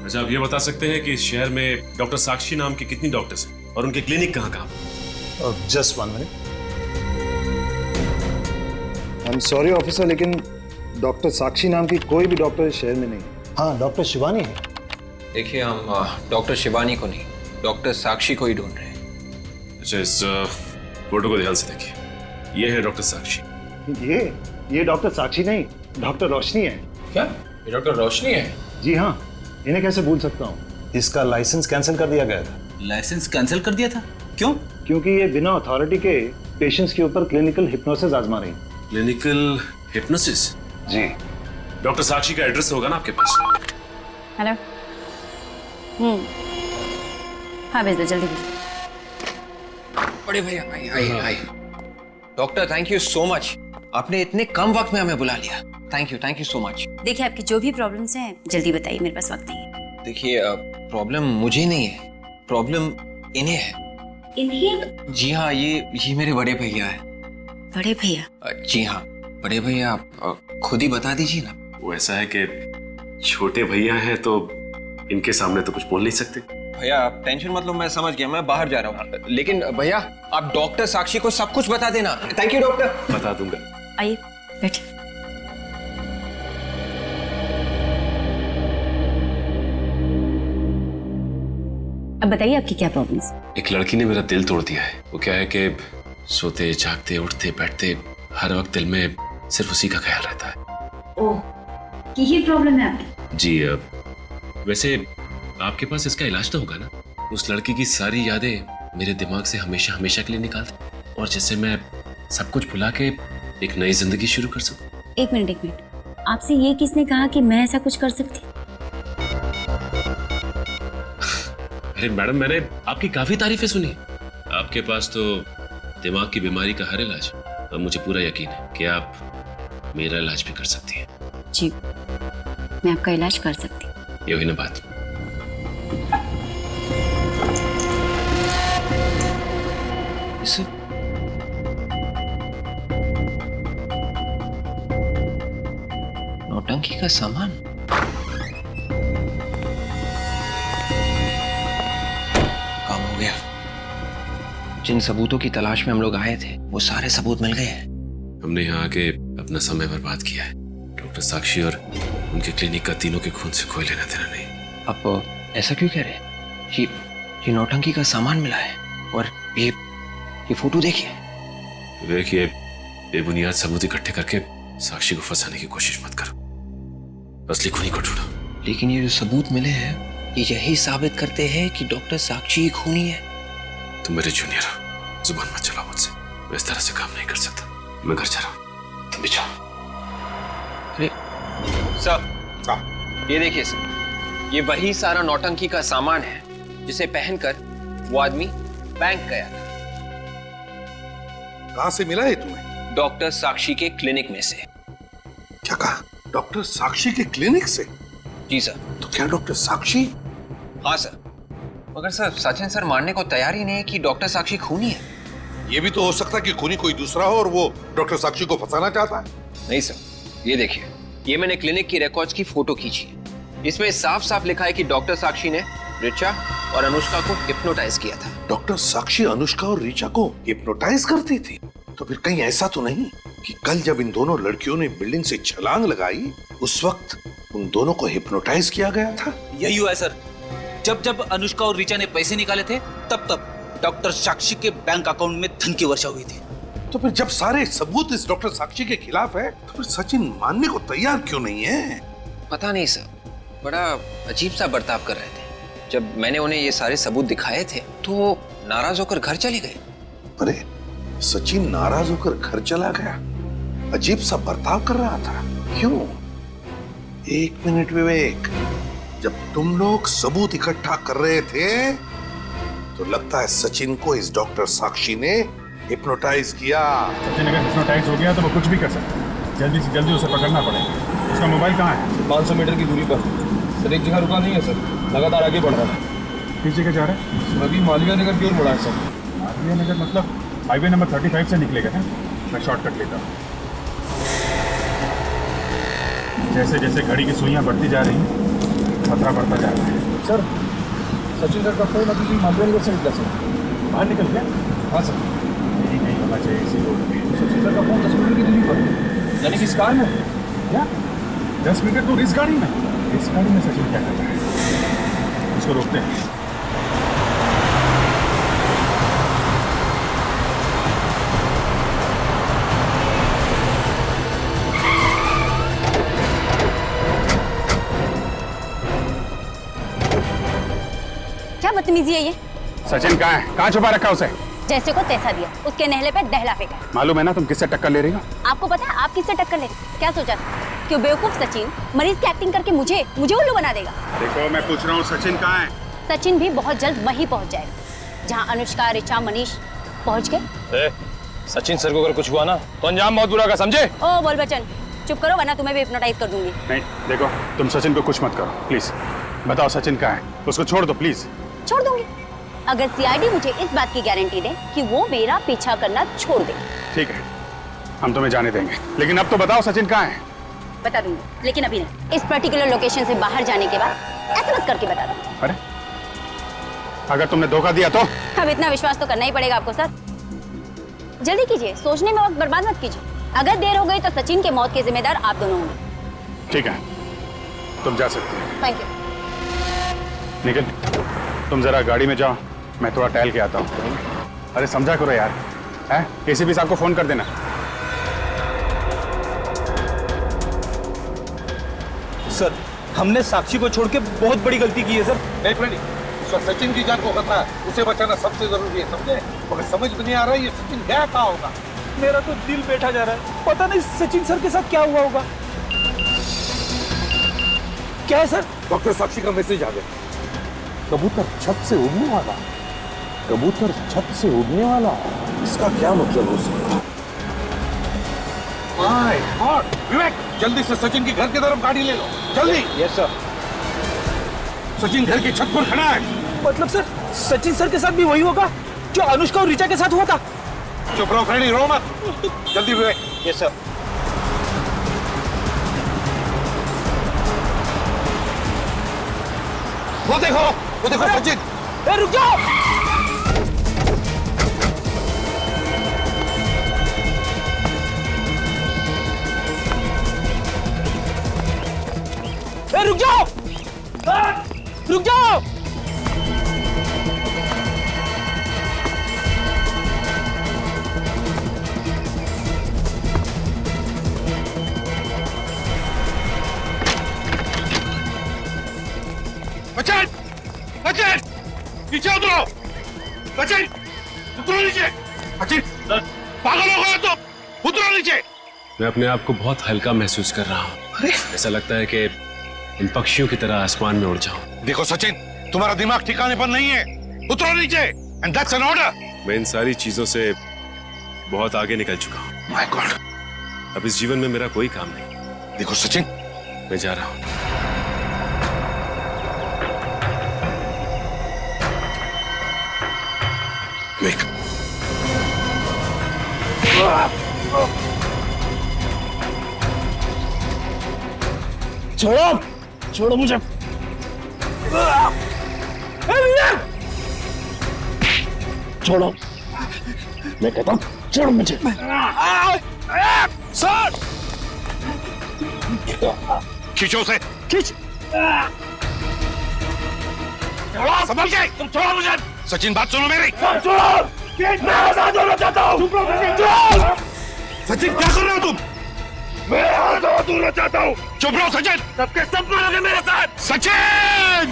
अच्छा, आप ये बता सकते हैं कि इस शहर में डॉक्टर साक्षी नाम के कितनी डॉक्टर्स हैं और उनके क्लिनिक कहाँ? Just 1 minute. I am sorry officer, लेकिन डॉक्टर साक्षी नाम की कोई भी डॉक्टर इस शहर में नहीं है। हाँ, डॉक्टर शिवानी है। देखिए, हम डॉक्टर शिवानी को नहीं, डॉक्टर साक्षी को ही ढूंढ रहे हैं। अच्छा, इस फोटो को ध्यान से देखिए। ये है डॉक्टर साक्षी। ये डॉक्टर साक्षी नहीं, डॉक्टर रोशनी है। क्या? ये डॉक्टर रोशनी है? जी हाँ, इन्हें कैसे भूल सकता हूँ। इसका लाइसेंस कैंसिल कर दिया गया था। लाइसेंस कैंसिल कर दिया था? क्यों? क्योंकि ये बिना अथॉरिटी के पेशेंट्स के ऊपर क्लिनिकल हिप्नोसिस आजमा रही। Clinical hypnosis? जी। डॉक्टर साक्षी का एड्रेस होगा ना आपके पास? हेलो। हाँ भेज दो, जल्दी भेज। बड़े भैया, आइए। Doctor, thank you so much. आपने इतने कम वक्त में हमें बुला लिया। Thank you so much. देखिए, आपकी जो भी प्रॉब्लम्स हैं जल्दी बताइए, मेरे पास वक्त नहीं है। देखिए, प्रॉब्लम मुझे नहीं है, प्रॉब्लम इन्हें है। इन्हें? जी हाँ, ये मेरे बड़े भैया है। बड़े भैया? जी हाँ, बड़े भैया, आप खुद ही बता दीजिए ना। वो ऐसा है कि छोटे भैया हैं तो इनके सामने तो कुछ बोल नहीं सकते। भैया, आप टेंशन मत लो, मैं समझ गया, मैं बाहर जा रहा हूँ। लेकिन भैया, आप डॉक्टर साक्षी को सब कुछ बता देना। Thank you doctor. बता दूंगा। आइए बैठिए। अब बताइए आपकी क्या प्रॉब्लम्स? एक लड़की ने मेरा दिल तोड़ दिया है। वो क्या है कि सोते जागते उठते बैठते हर वक्त दिल में सिर्फ उसी का ख्याल रहता है। ओह, यही प्रॉब्लम है आपकी? जी वैसे आपके पास इसका इलाज तो होगा ना? उस लड़की की सारी यादें मेरे दिमाग से हमेशा हमेशा के लिए निकाल दें और जिससे मैं सब कुछ भुला के एक नई जिंदगी शुरू कर सकूं। एक मिनट, आपसे ये किसने कहा कि मैं ऐसा कुछ कर सकती? अरे मैडम, मैंने आपकी काफी तारीफें सुनी। आपके पास तो दिमाग की बीमारी का हर इलाज है और मुझे पूरा यकीन है कि आप मेरा इलाज भी कर सकती हैं। जी, मैं आपका इलाज कर सकती हूँ। ये हुई ना बात। नौटंकी का सामान। काम हो गया। जिन सबूतों की तलाश में हम लोग आए थे वो सारे सबूत मिल गए हैं। हमने यहाँ आके अपना समय बर्बाद किया है। डॉक्टर साक्षी और उनके क्लिनिक का तीनों के खून से कोई लेना देना नहीं। आप ऐसा क्यों कह रहे हैं? ये नौटंकी का सामान मिला है और ये फोटो देखिए। बेबुनियाद सबूत इकट्ठे करके साक्षी को फंसाने की कोशिश मत करो। असली खूनी को ढूंढो। लेकिन ये जो सबूत मिले हैं ये यही साबित करते हैं कि डॉक्टर साक्षी खूनी है। तुम मेरे जूनियर हो, जुबान मत चलाओ मुझसे। मैं इस तरह से काम नहीं कर सकता। मैं घर जा रहा हूँ, तुम भी जाओ। सर, ये देखिए सर, ये वही सारा नौटंकी का सामान है जिसे पहनकर वो आदमी बैंक गया था। कहां से मिला है तुम्हें? डॉक्टर साक्षी के क्लिनिक में से। क्या कहा? डॉक्टर साक्षी के क्लिनिक से? जी सर। तो क्या डॉक्टर साक्षी? हाँ सर, मगर सर सचिन सर मानने को तैयार ही नहीं है कि डॉक्टर साक्षी खूनी है। ये भी तो हो सकता है कि खूनी कोई दूसरा हो और वो डॉक्टर साक्षी को फंसाना चाहता है। नहीं सर, ये देखिए, ये मैंने क्लिनिक की रिकॉर्ड्स की फोटो खींची है। इसमें साफ साफ लिखा है कि डॉक्टर साक्षी ने ऋचा और अनुष्का को हिप्नोटाइज किया था। डॉक्टर साक्षी अनुष्का और ऋचा को हिप्नोटाइज करती थी? तो फिर कहीं ऐसा तो नहीं कि कल जब इन दोनों लड़कियों ने बिल्डिंग से छलांग लगाई उस वक्त उन दोनों को हिप्नोटाइज किया गया था? यही हुआ है सर। जब अनुष्का और ऋचा ने पैसे निकाले थे तब डॉक्टर साक्षी के बैंक अकाउंट में धन की वर्षा हुई थी। तो फिर जब सारे सबूत इस डॉक्टर साक्षी के खिलाफ है तो फिर सचिन मानने को तैयार क्यों नहीं है? पता नहीं सर, बड़ा अजीब सा बर्ताव कर रहे थे। जब मैंने उन्हें ये सारे सबूत दिखाए थे तो वो नाराज होकर घर चले गए। अरे सचिन नाराज होकर घर चला गया? अजीब सा बर्ताव कर रहा था, क्यों? एक मिनट विवेक, जब तुम लोग सबूत इकट्ठा कर रहे थे तो लगता है सचिन को इस डॉक्टर साक्षी ने हिप्नोटाइज किया। सचिन अगर हिप्नोटाइज हो गया तो वो कुछ भी कर सकता है। जल्दी से जल्दी उसे पकड़ना पड़ेगा। उसका मोबाइल कहाँ है? 500 मीटर की दूरी पर सर। एक जगह रुका नहीं है सर, लगातार आगे बढ़ रहा है। किस जगह जा रहा है? अभी मालवीय नगर की ओर मुड़ा है सर। मालवीय नगर मतलब हाईवे नंबर 35 से निकलेगा ना? मैं शॉर्टकट लेता हूँ। जैसे जैसे घड़ी की सुइयां बढ़ती जा रही हैं खतरा बढ़ता जा रहा है। सर सचिन सर का फोन अभी मालवीय नगर से निकला सर। बाहर निकल गया? हाँ सर। यही नहीं होना चाहिए इसी रोड पे। सचिन सर का फोन 10 मीटर की दूरी पर, यानी कि इस कार में। क्या 10 मीटर दूर इस गाड़ी में? इस गाड़ी में सचिन क्या कर रहा है? उसको रोकते हैं। क्या बदतमीजी है ये? सचिन कहाँ है? कहाँ छुपा रखा उसे? जैसे को तैसा दिया, उसके नहले पे दहला फेंका। मालूम है ना तुम किससे टक्कर ले रही हो? आपको पता है आप किससे टक्कर ले रही? क्या सोचा था कि बेवकूफ सचिन मरीज की एक्टिंग करके मुझे उल्लू बना देगा? देखो मैं पूछ रहा हूँ सचिन कहाँ है? सचिन भी बहुत जल्द वहीं पहुँच जाएगा जहाँ अनुष्का, ऋचा, मनीष पहुँच गए। सचिन सर को अगर कुछ हुआ ना तो अंजाम बहुत बुरा होगा, समझे? ओ बोल बच्चन, चुप करो वरना तुम्हें भी हिप्नोटाइज कर दूंगी। नहीं देखो, तुम सचिन को कुछ मत करो प्लीज। बताओ सचिन कहाँ है? उसको छोड़ दो प्लीज। छोड़ दूंगी अगर सीआईडी मुझे इस बात की गारंटी दे कि वो मेरा पीछा करना छोड़ दे। ठीक है, हम तुम्हें जाने देंगे, लेकिन अब तो बताओ सचिन कहाँ है? बता दूंगी, लेकिन अभी नहीं। इस पर्टिकुलर लोकेशन से बाहर जाने के बाद एसएमएस करके बता दूंगी। अरे अगर तुमने धोखा दिया तो? अब इतना विश्वास तो करना ही पड़ेगा आपको सर। जल्दी कीजिए, सोचने में वक्त बर्बाद मत कीजिए। अगर देर हो गई तो सचिन के मौत के जिम्मेदार आप दोनों होंगे। ठीक है, तुम जा सकते हो। Thank you. निकल। तुम जरा गाड़ी में जाओ, मैं थोड़ा टहल के आता हूँ। अरे समझा करो यार, है? एसीपी साहब को फोन कर देना। सर, हमने साक्षी को छोड़ के बहुत बड़ी गलती की है सर। एक मिनट, सचिन की जान को खतरा है, उसे बचाना सबसे जरूरी है, समझे? मगर समझ में नहीं आ रहा है ये सचिन गया कहाँ होगा। मेरा तो दिल बैठा जा रहा है, पता नहीं सचिन सर के साथ क्या हुआ होगा। क्या है सर? डॉक्टर साक्षी का मैसेज आ गया। कबूतर छत से उड़ने वाला, कबूतर छत से उड़ने वाला, इसका क्या मतलब हो सकता है? My God! विवेक, जल्दी से सचिन की घर की तरफ गाड़ी ले लो, जल्दी। Yes sir. सचिन घर की छत पर खड़ा है। मतलब सर, सचिन सर के साथ भी वही होगा जो अनुष्का और ऋचा के साथ हुआ था? चुप रहो फ्रेंडी, रो मत। जल्दी विवेक। Yes sir. वो देखो सचिन। रुक जाओ। रुक जाओ, रुक जाओ। सचिन, सचिन, नीचे उतरो। सचिन, उतरो नीचे। सचिन, पागल हो गया तो उतरो नीचे। मैं अपने आप को बहुत हल्का महसूस कर रहा हूँ। ऐसा लगता है कि इन पक्षियों की तरह आसमान में उड़ जाऊं। देखो सचिन, तुम्हारा दिमाग ठिकाने पर नहीं है, उतरो नीचे। And that's an order. मैं इन सारी चीजों से बहुत आगे निकल चुका हूँ। माय गॉड, अब इस जीवन में मेरा कोई काम नहीं। देखो सचिन, मैं जा रहा हूँ। विवेक, छोड़ो, छोड़ो मुझे। छोड़ो, मैं कहता हूँ छोड़ो मुझे। सर, खींचो उसे, खींच। संभल के, तुम छोड़ो मुझे। सचिन, बात सुनो मेरी। छोड़ो, मैं आजाद होना चाहता हूँ। सचिन, क्या कर रहे हो तुम? मैं आजाद होना चाहता हूँ। चुप रहो सचिन, सबके सब मारोगे मेरे साथ। सचिन!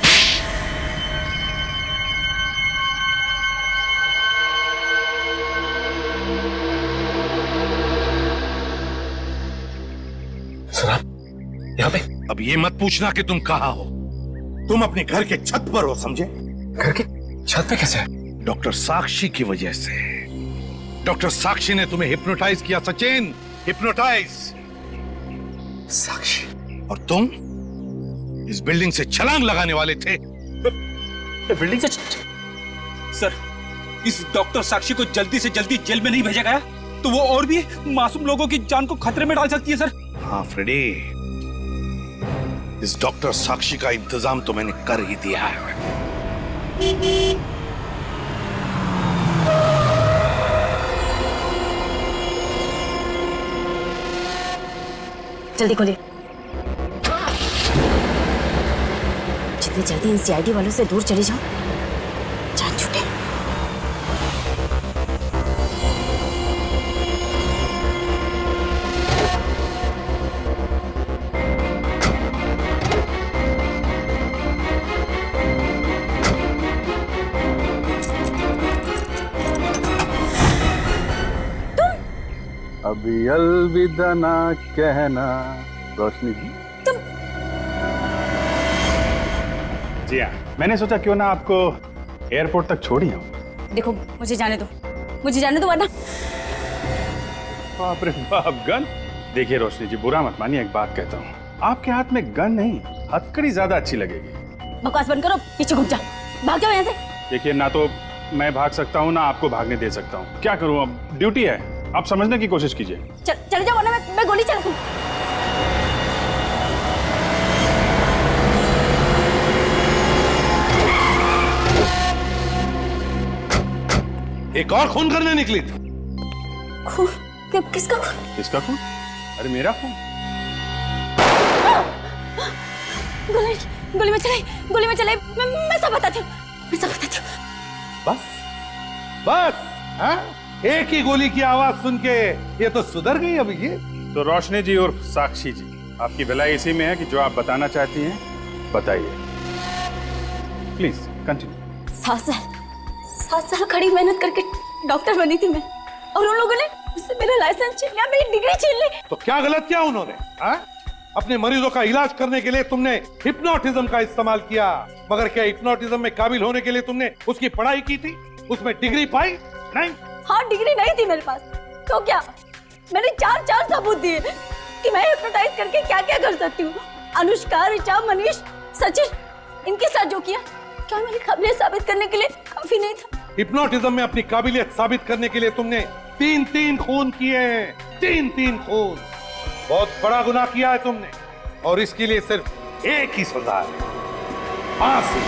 सर, आप यहाँ पे? अब ये मत पूछना कि तुम कहाँ हो। तुम अपने घर के छत पर हो, समझे? घर के छत पे कैसे? डॉक्टर साक्षी की वजह से। डॉक्टर साक्षी ने तुम्हें हिप्नोटाइज किया सचिन, हिप्नोटाइज। साक्षी? और तुम इस बिल्डिंग से छलांग लगाने वाले थे। बिल्डिंग से? सर, इस डॉक्टर साक्षी को जल्दी से जल्दी जेल में नहीं भेजा गया तो वो और भी मासूम लोगों की जान को खतरे में डाल सकती है सर। हाँ फ्रेडी, इस डॉक्टर साक्षी का इंतजाम तो मैंने कर ही दिया है। जल्दी खोलिए। जितनी जल्दी इन सीआईडी वालों से दूर चले जाओ, जान छूटे। अभी अलविदा ना कहना रोशनी जी। जी हाँ, मैंने सोचा क्यों ना आपको एयरपोर्ट तक छोड़ ही आऊं। देखो, मुझे जाने दो, मुझे जाने दो वरना। बाप रे बाप, गन? देखिए रोशनी जी, बुरा मत मानिए, एक बात कहता हूँ, आपके हाथ में गन नहीं, हथकड़ी ज्यादा अच्छी लगेगी। बकवास बंद करो, पीछे घूम जा, भाग जाओ यहाँ से। देखिए, ना तो मैं भाग सकता हूँ ना आपको भागने दे सकता हूँ। क्या करूँ, अब ड्यूटी है, आप समझने की कोशिश कीजिए। चले जाओ वरना मैं गोली चला दूं। एक और खून करने निकली थी। खून? किसका खून? किसका खून? अरे मेरा खून। गोली में चलाई, मैं सब बताती हूँ। मैं सब बताती हूँ। बस बस, हाँ? एक ही गोली की आवाज सुन के ये तो सुधर गई अभी ये। तो रोशनी जी और साक्षी जी, आपकी भलाई इसी में है कि जो आप बताना चाहती हैं बताइए। Please continue. 7 साल कड़ी मेहनत करके डॉक्टर बनी थी मैं, और उन लोगों ने मुझसे मेरा लाइसेंस छीन लिया, मेरी डिग्री छीन ली। तो क्या गलत किया उन्होंने? हाँ? अपने मरीजों का इलाज करने के लिए तुमने हिप्नोटिज्म का इस्तेमाल किया, मगर क्या हिप्नोटिज्म में काबिल होने के लिए तुमने उसकी पढ़ाई की थी? उसमें डिग्री पाई? नहीं। हाँ, डिग्री नहीं थी मेरे पास, तो क्या? मैंने चार सबूत दिए कि मैं हिप्नोटाइज करके क्या क्या कर सकती हूँ। अनुष्का, ऋचा, मनीष, सचिन, इनके साथ जो किया, क्या मेरी काबिलियत साबित करने के लिए काफी नहीं था? हिप्नोटिज्म में अपनी काबिलियत साबित करने के लिए तुमने 3 खून किए हैं। 3 खून, बहुत बड़ा गुनाह किया है तुमने, और इसके लिए सिर्फ एक ही सजा है, फांसी।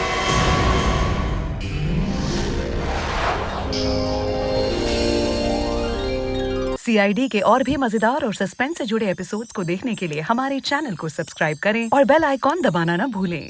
CID के और भी मजेदार और सस्पेंस से जुड़े एपिसोड्स को देखने के लिए हमारे चैनल को सब्सक्राइब करें और बेल आइकॉन दबाना न भूलें।